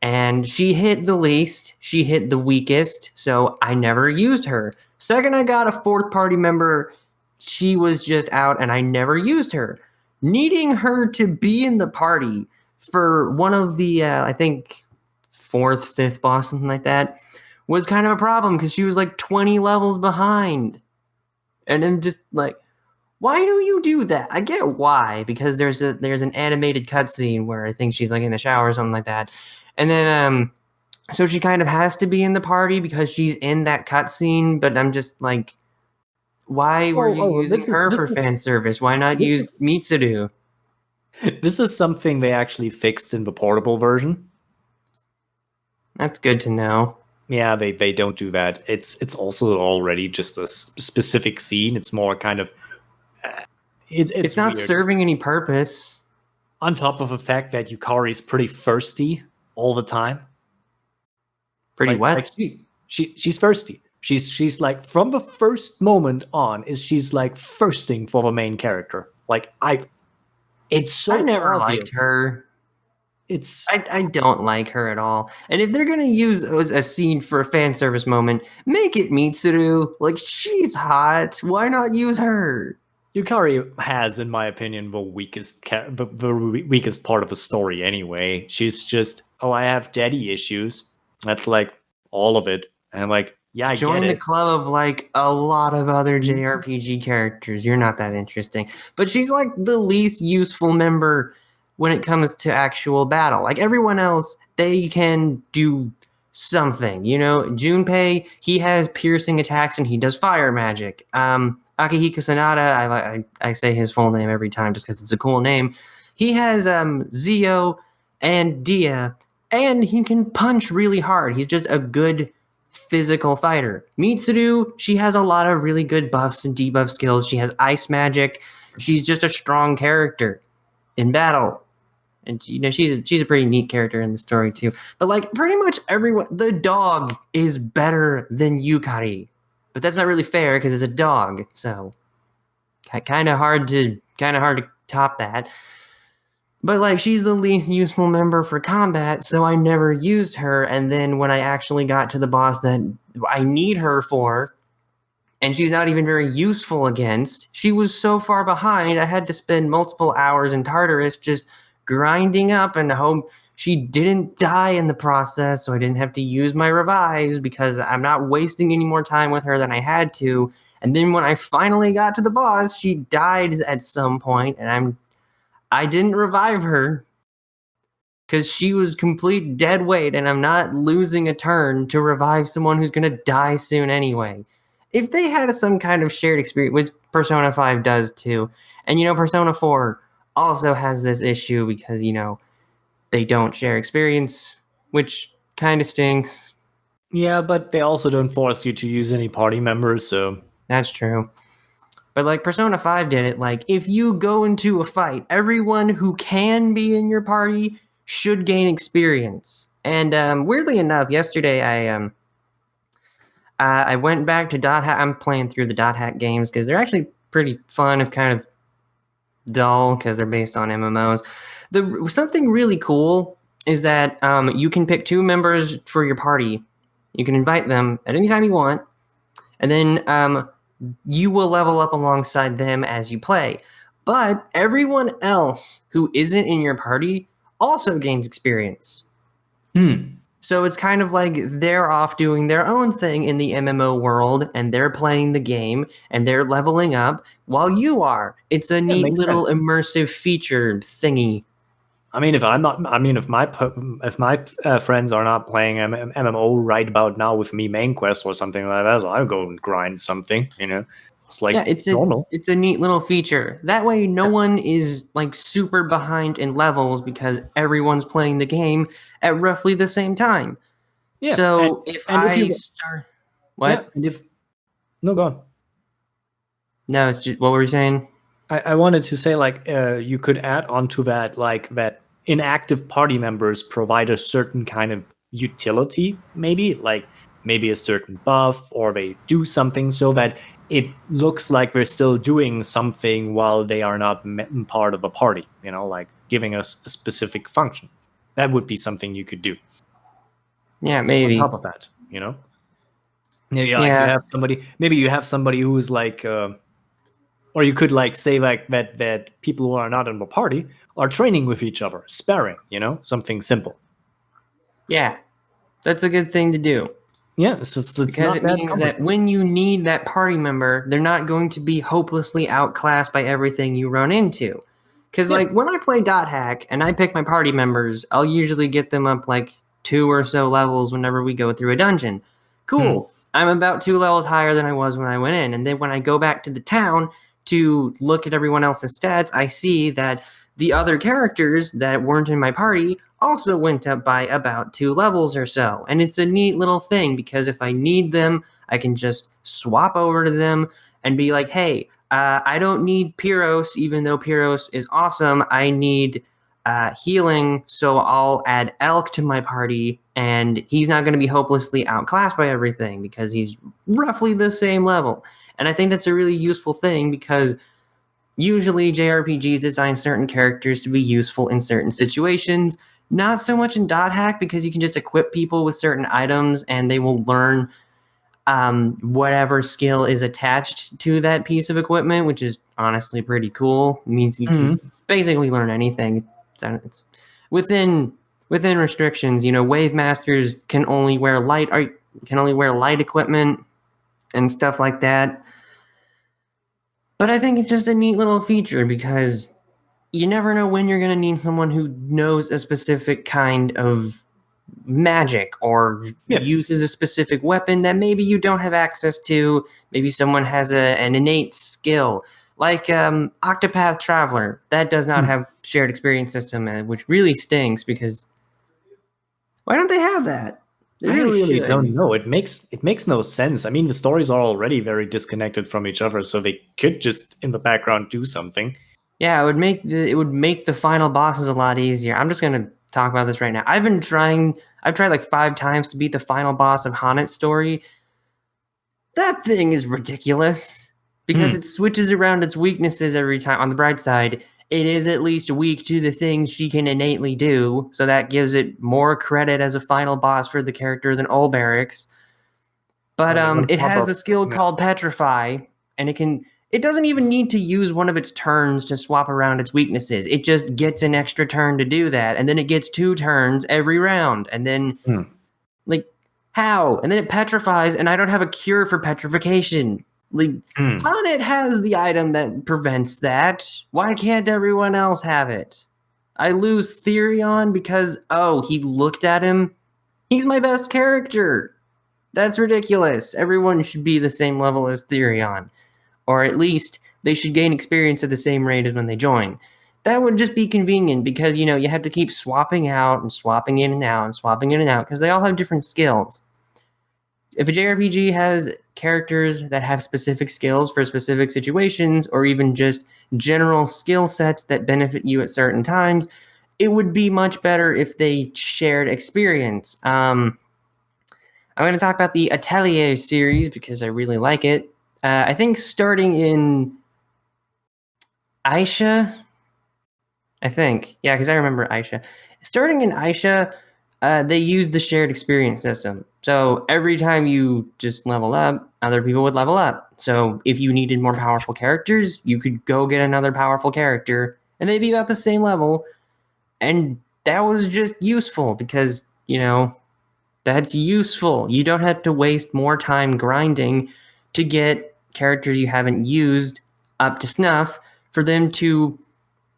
And she hit the least, she hit the weakest, so I never used her. Second I got a fourth party member, she was just out and I never used her. Needing her to be in the party for one of the, I think, fourth, fifth boss, something like that, was kind of a problem because she was like 20 levels behind. And I'm just like, why do you do that? I get why, because there's an animated cutscene where I think she's like in the shower or something like that. And then, so she kind of has to be in the party because she's in that cutscene, but I'm just like, why were you using her for fan service? Why not use Mitsuru? This is something they actually fixed in the portable version. That's good to know. Yeah, they don't do that. It's also already just a specific scene. It's more kind of it's not weird. serving any purpose. On top of the fact that Yukari is pretty thirsty all the time. Pretty Like she's thirsty. She's like from the first moment on she's like thirsting for the main character. Like it's so I never obvious. liked her. It's I don't like her at all. And if they're gonna use a scene for a fan service moment, make it Mitsuru. Like, she's hot. Why not use her? Yukari has, in my opinion, the weakest the weakest part of the story. Anyway, she's just, oh, I have daddy issues. That's like all of it. And I'm like, yeah, I Join get the it. club of like a lot of other JRPG characters. You're not that interesting. But she's like the least useful member when it comes to actual battle. Like everyone else, they can do something. You know, Junpei, he has piercing attacks and he does fire magic. Akihiko Sanada, I say his full name every time just because it's a cool name. He has Zio and Dia, and he can punch really hard. He's just a good physical fighter. Mitsuru, she has a lot of really good buffs and debuff skills. She has ice magic. She's just a strong character in battle. And you know, she's a pretty neat character in the story too. But like pretty much everyone, the dog is better than Yukari. But that's not really fair because it's a dog. So kind of hard to top that. But like she's the least useful member for combat, so I never used her. And then when I actually got to the boss that I need her for, and she's not even very useful against, she was so far behind, I had to spend multiple hours in Tartarus just grinding up and hope she didn't die in the process, so I didn't have to use my revives because I'm not wasting any more time with her than I had to. And then when I finally got to the boss, she died at some point, and I didn't revive her because she was complete dead weight, and I'm not losing a turn to revive someone who's going to die soon anyway. If they had some kind of shared experience, which Persona 5 does too, and you know, Persona 4 also has this issue because, you know, they don't share experience, which kind of stinks. Yeah, but they also don't force you to use any party members, so That's true. But like Persona 5 did it, like if you go into a fight, everyone who can be in your party should gain experience. And weirdly enough, yesterday I went back to Dot Hack. I'm playing through the Dot Hack games because they're actually pretty fun, of kind of dull because they're based on MMOs. Something really cool is that you can pick 2 members for your party. You can invite them at any time you want, and then you will level up alongside them as you play. But everyone else who isn't in your party also gains experience. So it's kind of like they're off doing their own thing in the MMO world, and they're playing the game, and they're leveling up while you are. It's a neat little immersive feature thingy. I mean, if my friends are not playing MMO right about now with me main quest or something like that, so I'll go and grind something. You know, it's like it's normal. It's a neat little feature. That way, no one is like super behind in levels because everyone's playing the game at roughly the same time. Yeah. So if I start, what? Yeah, and if no, go on. No, it's just what were you saying? I wanted to say like you could add onto that like that inactive party members provide a certain kind of utility, maybe a certain buff, or they do something so that it looks like they're still doing something while they are not part of a party, you know, like giving us a specific function. That would be something you could do. Yeah, maybe. On top of that, you know, maybe like you have somebody who is like or you could like say like that people who are not in the party are training with each other, sparring, you know, something simple. Yeah, that's a good thing to do. Yeah, because it means that when you need that party member, they're not going to be hopelessly outclassed by everything you run into. Because like when I play Dot Hack and I pick my party members, I'll usually get them up like 2 or so levels whenever we go through a dungeon. Cool. I'm about 2 levels higher than I was when I went in. And then when I go back to the town to look at everyone else's stats, I see that the other characters that weren't in my party also went up by about 2 levels or so. And it's a neat little thing because if I need them, I can just swap over to them and be like, hey, I don't need Pyros, even though Pyros is awesome. I need healing, so I'll add Elk to my party, and he's not going to be hopelessly outclassed by everything because he's roughly the same level. And I think that's a really useful thing because usually JRPGs design certain characters to be useful in certain situations. Not so much in Dot Hack because you can just equip people with certain items and they will learn whatever skill is attached to that piece of equipment, which is honestly pretty cool. It means you can basically learn anything. It's within restrictions. Wave masters can only wear light equipment and stuff like that. But I think it's just a neat little feature because you never know when you're going to need someone who knows a specific kind of magic or uses a specific weapon that maybe you don't have access to. Maybe someone has an innate skill, like Octopath Traveler. That does not have shared experience system, which really stinks because why don't they have that? They really don't know. It makes no sense. I mean, the stories are already very disconnected from each other, so they could just in the background do something. Yeah, it would make the final bosses a lot easier. I'm just gonna talk about this right now. I've tried like 5 times to beat the final boss of H'aanit's story. That thing is ridiculous because it switches around its weaknesses every time. On the bright side, it is at least weak to the things she can innately do, so that gives it more credit as a final boss for the character than Olberic's. But it has a skill called Petrify, and it doesn't even need to use one of its turns to swap around its weaknesses. It just gets an extra turn to do that, and then it gets 2 turns every round, and then like how? And then it petrifies, and I don't have a cure for petrification. H'aanit has the item that prevents that. Why can't everyone else have it? I lose Therion because, he looked at him. He's my best character. That's ridiculous. Everyone should be the same level as Therion. Or at least they should gain experience at the same rate as when they join. That would just be convenient because, you have to keep swapping out and swapping in and out and swapping in and out because they all have different skills. If a JRPG has characters that have specific skills for specific situations or even just general skill sets that benefit you at certain times, it would be much better if they shared experience. I'm going to talk about the Atelier series because I really like it. I think starting in Aisha, because I remember Aisha. Starting in Aisha, they used the shared experience system. So every time you just level up, other people would level up. So if you needed more powerful characters, you could go get another powerful character, and they'd be about the same level. And that was just useful because, that's useful. You don't have to waste more time grinding to get characters you haven't used up to snuff for them to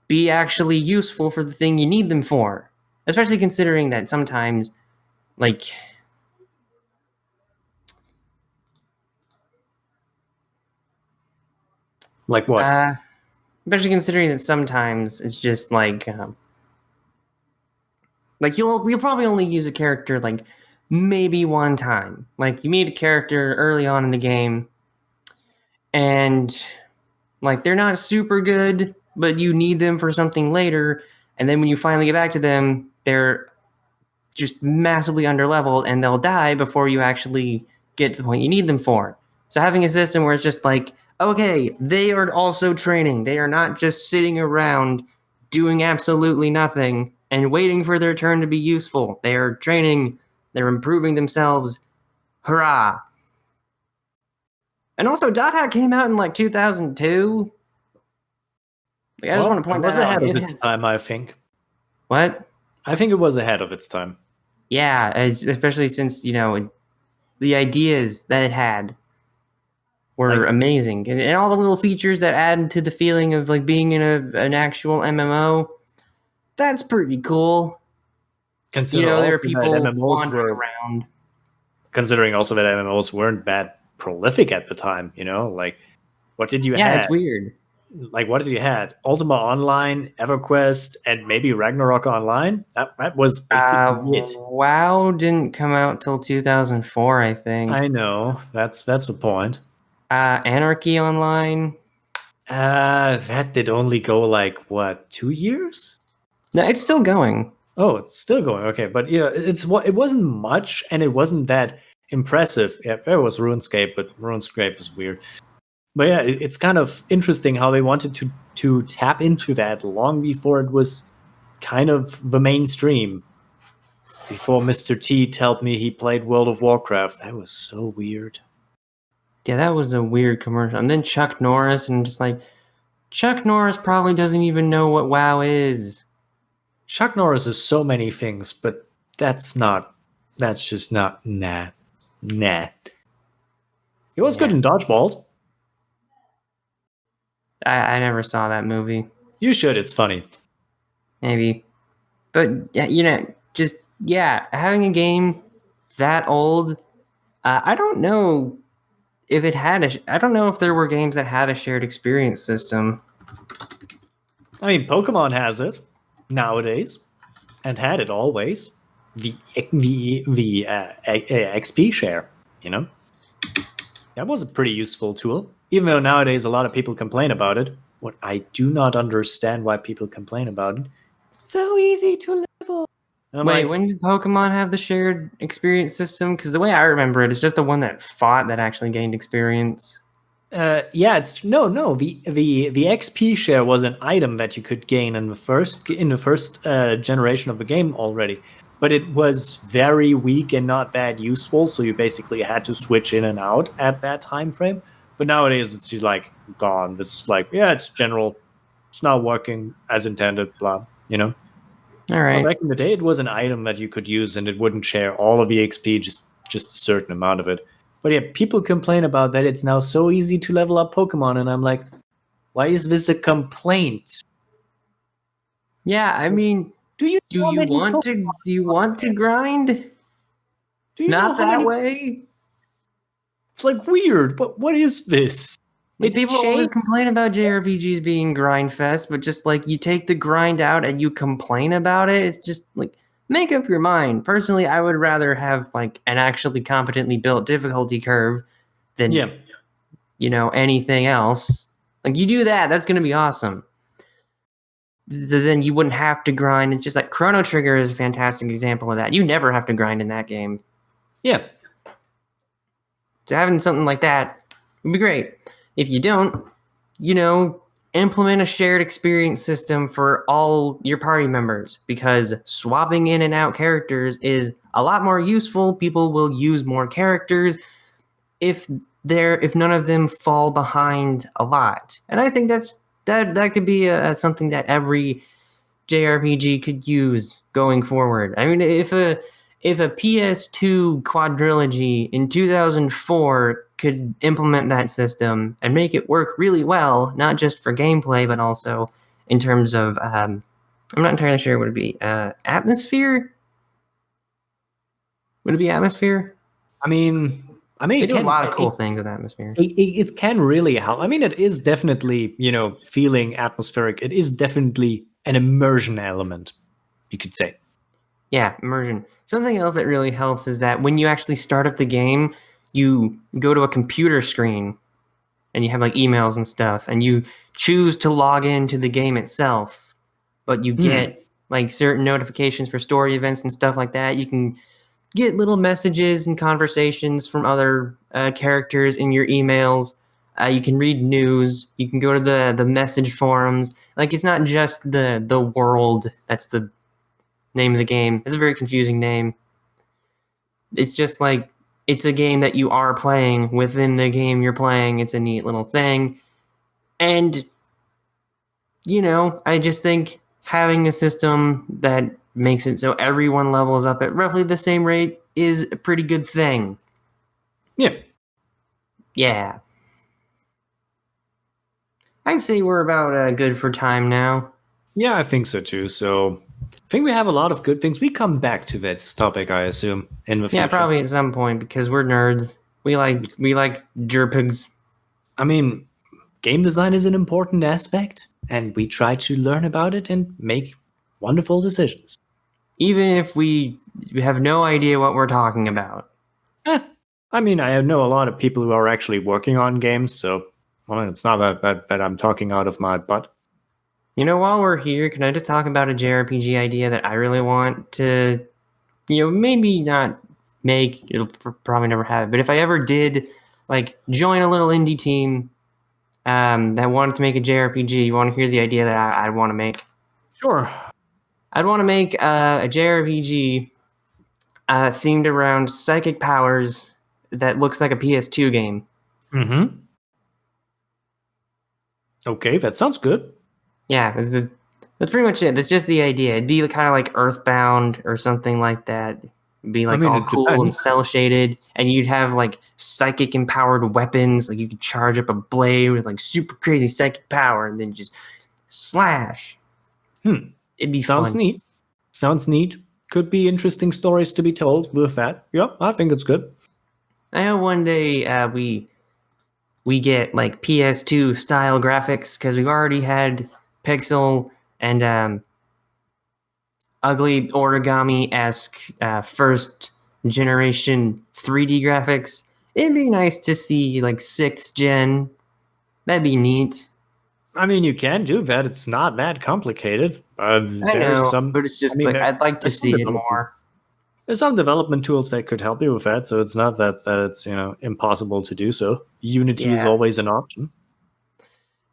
be actually useful for the thing you need them for. Especially considering that sometimes, Like what? Especially considering that sometimes it's just you'll probably only use a character maybe one time. Like you meet a character early on in the game, and they're not super good, but you need them for something later. And then when you finally get back to them, they're just massively underleveled, and they'll die before you actually get to the point you need them for. So having a system where it's just okay, they are also training. They are not just sitting around doing absolutely nothing and waiting for their turn to be useful. They are training. They're improving themselves. Hurrah! And also, Dot Hack came out in 2002. I just want to point that out. It was ahead of its time, I think. What? I think it was ahead of its time. Yeah, especially since, the ideas that it had were amazing. And all the little features that add to the feeling of being in an actual MMO, that's pretty cool. There are people wandering around. Considering also that MMOs weren't that prolific at the time, what did you have? Yeah, it's weird. like what did you had? Ultima Online, EverQuest, and maybe Ragnarok Online. That was basically it. WoW didn't come out till 2004, I think. I know that's the point. Anarchy Online. That did only go like what 2 years? No, it's still going. Oh, it's still going. Okay, but yeah, it wasn't much, and it wasn't that impressive. Yeah, there was RuneScape, but RuneScape is weird. But yeah, it's kind of interesting how they wanted to tap into that long before it was kind of the mainstream. Before Mr. T told me he played World of Warcraft, that was so weird. Yeah, that was a weird commercial. And then Chuck Norris, and just like, Chuck Norris probably doesn't even know what WoW is. Chuck Norris is so many things, but that's just not, nah. He was good in Dodgeball. I never saw that movie. You should, it's funny. Maybe. But, having a game that old, I don't know if it had I don't know if there were games that had a shared experience system. I mean, Pokemon has it nowadays, and had it always. The XP share, that was a pretty useful tool. Even though nowadays a lot of people complain about it, what I do not understand why people complain about it. It's so easy to level. Wait, when did Pokemon have the shared experience system? Because the way I remember it, it's just the one that fought that actually gained experience. It's no. The XP share was an item that you could gain in the first generation of the game already, but it was very weak and not that useful. So you basically had to switch in and out at that time frame. But nowadays it's just like gone. This is like it's general. It's not working as intended. Blah. All right. Well, back in the day, it was an item that you could use, and it wouldn't share all of the XP, just a certain amount of it. But yeah, people complain about that. It's now so easy to level up Pokemon, and I'm like, why is this a complaint? Yeah, I mean, do you want to grind? Do you not that way? It's like weird, but what is this? People always complain about JRPGs being grind fest, but just like you take the grind out and you complain about it, it's just like make up your mind. Personally, I would rather have like an actually competently built difficulty curve than anything else. Like you do that, that's gonna be awesome. Then you wouldn't have to grind. It's just like Chrono Trigger is a fantastic example of that. You never have to grind in that game. Yeah. So having something like that would be great. If you don't, implement a shared experience system for all your party members, because swapping in and out characters is a lot more useful. People will use more characters if none of them fall behind a lot. And I think that could be something that every JRPG could use going forward. I mean, if a PS2 quadrilogy in 2004 could implement that system and make it work really well, not just for gameplay, but also in terms of, I'm not entirely sure what it would be, atmosphere? Would it be atmosphere? I mean, they do a lot of cool things with atmosphere. It can really help. I mean, it is definitely, feeling atmospheric. It is definitely an immersion element, you could say. Yeah, immersion. Something else that really helps is that when you actually start up the game, you go to a computer screen and you have like emails and stuff, and you choose to log into the game itself, but you get like certain notifications for story events and stuff like that. You can get little messages and conversations from other characters in your emails. You can read news. You can go to the message forums. Like, it's not just the world that's the name of the game. It's a very confusing name. It's just like, it's a game that you are playing within the game you're playing. It's a neat little thing. And, I just think having a system that makes it so everyone levels up at roughly the same rate is a pretty good thing. Yeah. Yeah. I'd say we're about good for time now. Yeah, I think so too. So I think we have a lot of good things. We come back to that topic, I assume, in the future. Yeah, probably at some point, because we're nerds. We like Jrpgs. I mean, game design is an important aspect, and we try to learn about it and make wonderful decisions. Even if we have no idea what we're talking about. I mean, I know a lot of people who are actually working on games, so it's not that I'm talking out of my butt. You know, while we're here, can I just talk about a JRPG idea that I really want to, maybe not make, it'll probably never have, but if I ever did, like, join a little indie team that wanted to make a JRPG, you want to hear the idea that I'd want to make? Sure. I'd want to make a JRPG themed around psychic powers that looks like a PS2 game. Mm-hmm. Okay, that sounds good. Yeah, that's pretty much it. That's just the idea. It'd be kind of like Earthbound or something like that. It'd be like all cool and cell shaded, and you'd have like psychic empowered weapons. Like you could charge up a blade with like super crazy psychic power, and then just slash. It'd be sounds fun. neat. Sounds neat. Could be interesting stories to be told with that. Yeah, I think it's good. I hope one day we get like PS2 style graphics because we've already had pixel and ugly origami-esque first generation 3D graphics. It'd be nice to see like 6th gen. That'd be neat. I mean, you can do that. It's not that complicated. I know, but it's just I'd like to see it more. There's some development tools that could help you with that, so it's not that it's impossible to do so. Unity is always an option.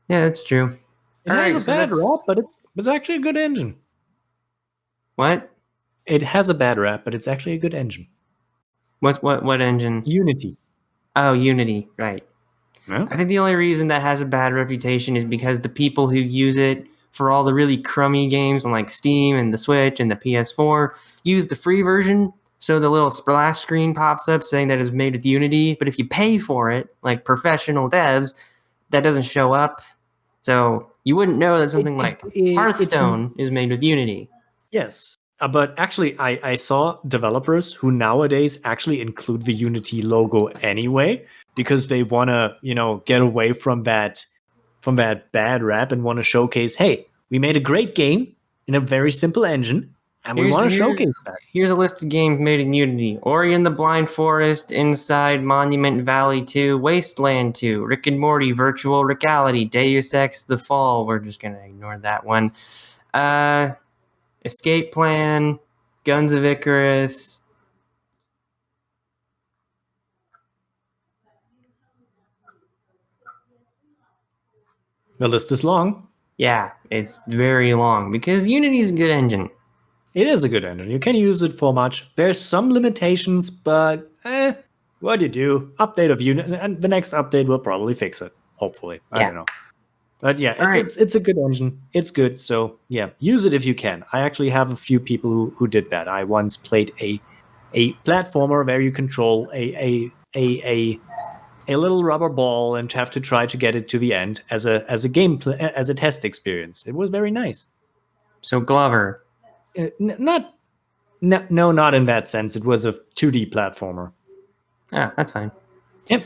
Yeah, that's true. It has a bad rap, but it's actually a good engine. What? It has a bad rap, but it's actually a good engine. What engine? Unity. Oh, Unity, right. Yeah. I think the only reason that has a bad reputation is because the people who use it for all the really crummy games on like Steam and the Switch and the PS4 use the free version, so the little splash screen pops up saying that it's made with Unity, but if you pay for it, like professional devs, that doesn't show up. So you wouldn't know that something like Hearthstone is made with Unity. Yes. But actually, I saw developers who nowadays actually include the Unity logo anyway, because they want to, get away from that bad rap and want to showcase, hey, we made a great game in a very simple engine, and we want to showcase that. Here's a list of games made in Unity: Ori and the Blind Forest, Inside, Monument Valley 2, Wasteland 2, Rick and Morty, Virtual Reality, Deus Ex: The Fall. We're just gonna ignore that one. Escape Plan, Guns of Icarus. The list is long. Yeah, it's very long because Unity is a good engine. It is a good engine. You can use it for much. There's some limitations, but what do you do? Update of Unity, and the next update will probably fix it. Hopefully, I don't know. But yeah, it's a good engine. It's good. So yeah, use it if you can. I actually have a few people who did that. I once played a platformer where you control a little rubber ball and have to try to get it to the end as a as a test experience. It was very nice. So Glover. No, not in that sense. It was a 2D platformer. Oh, that's fine. Yep.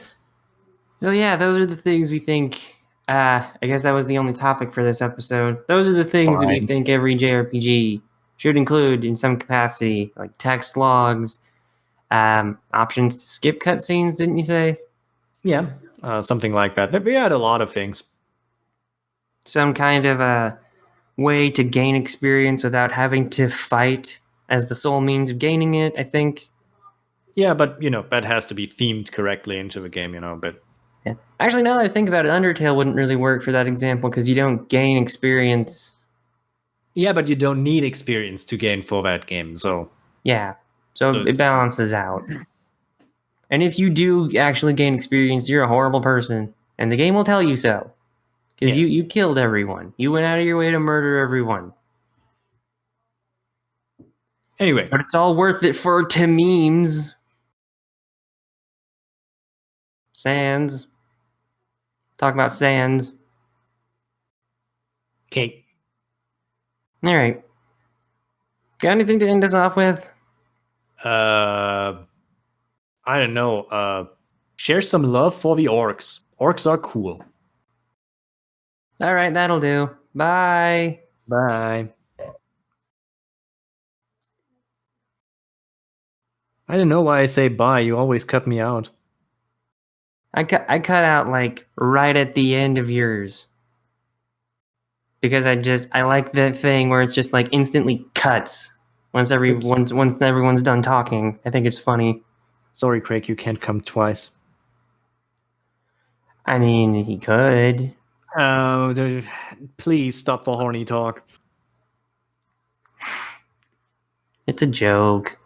So yeah, those are the things we think. I guess that was the only topic for this episode. Those are the things that we think every JRPG should include in some capacity, like text logs, options to skip cutscenes, didn't you say? Yeah, something like that. We had a lot of things. Some kind of a way to gain experience without having to fight as the sole means of gaining it, I think. Yeah, but, that has to be themed correctly into the game, but... Yeah. Actually, now that I think about it, Undertale wouldn't really work for that example because you don't gain experience. Yeah, but you don't need experience to gain for that game, so... Yeah, so it balances out. And if you do actually gain experience, you're a horrible person, and the game will tell you so. Because you killed everyone. You went out of your way to murder everyone. Anyway. But it's all worth it to memes. Sans. Talk about Sans. Okay. All right. Got anything to end us off with? I don't know. Share some love for the orcs. Orcs are cool. All right, that'll do. Bye. Bye. I don't know why I say bye. You always cut me out. I cut out like right at the end of yours. Because I like that thing where it's just like instantly cuts once everyone's done talking. I think it's funny. Sorry, Craig, you can't come twice. I mean, he could. Oh, please stop the horny talk. It's a joke.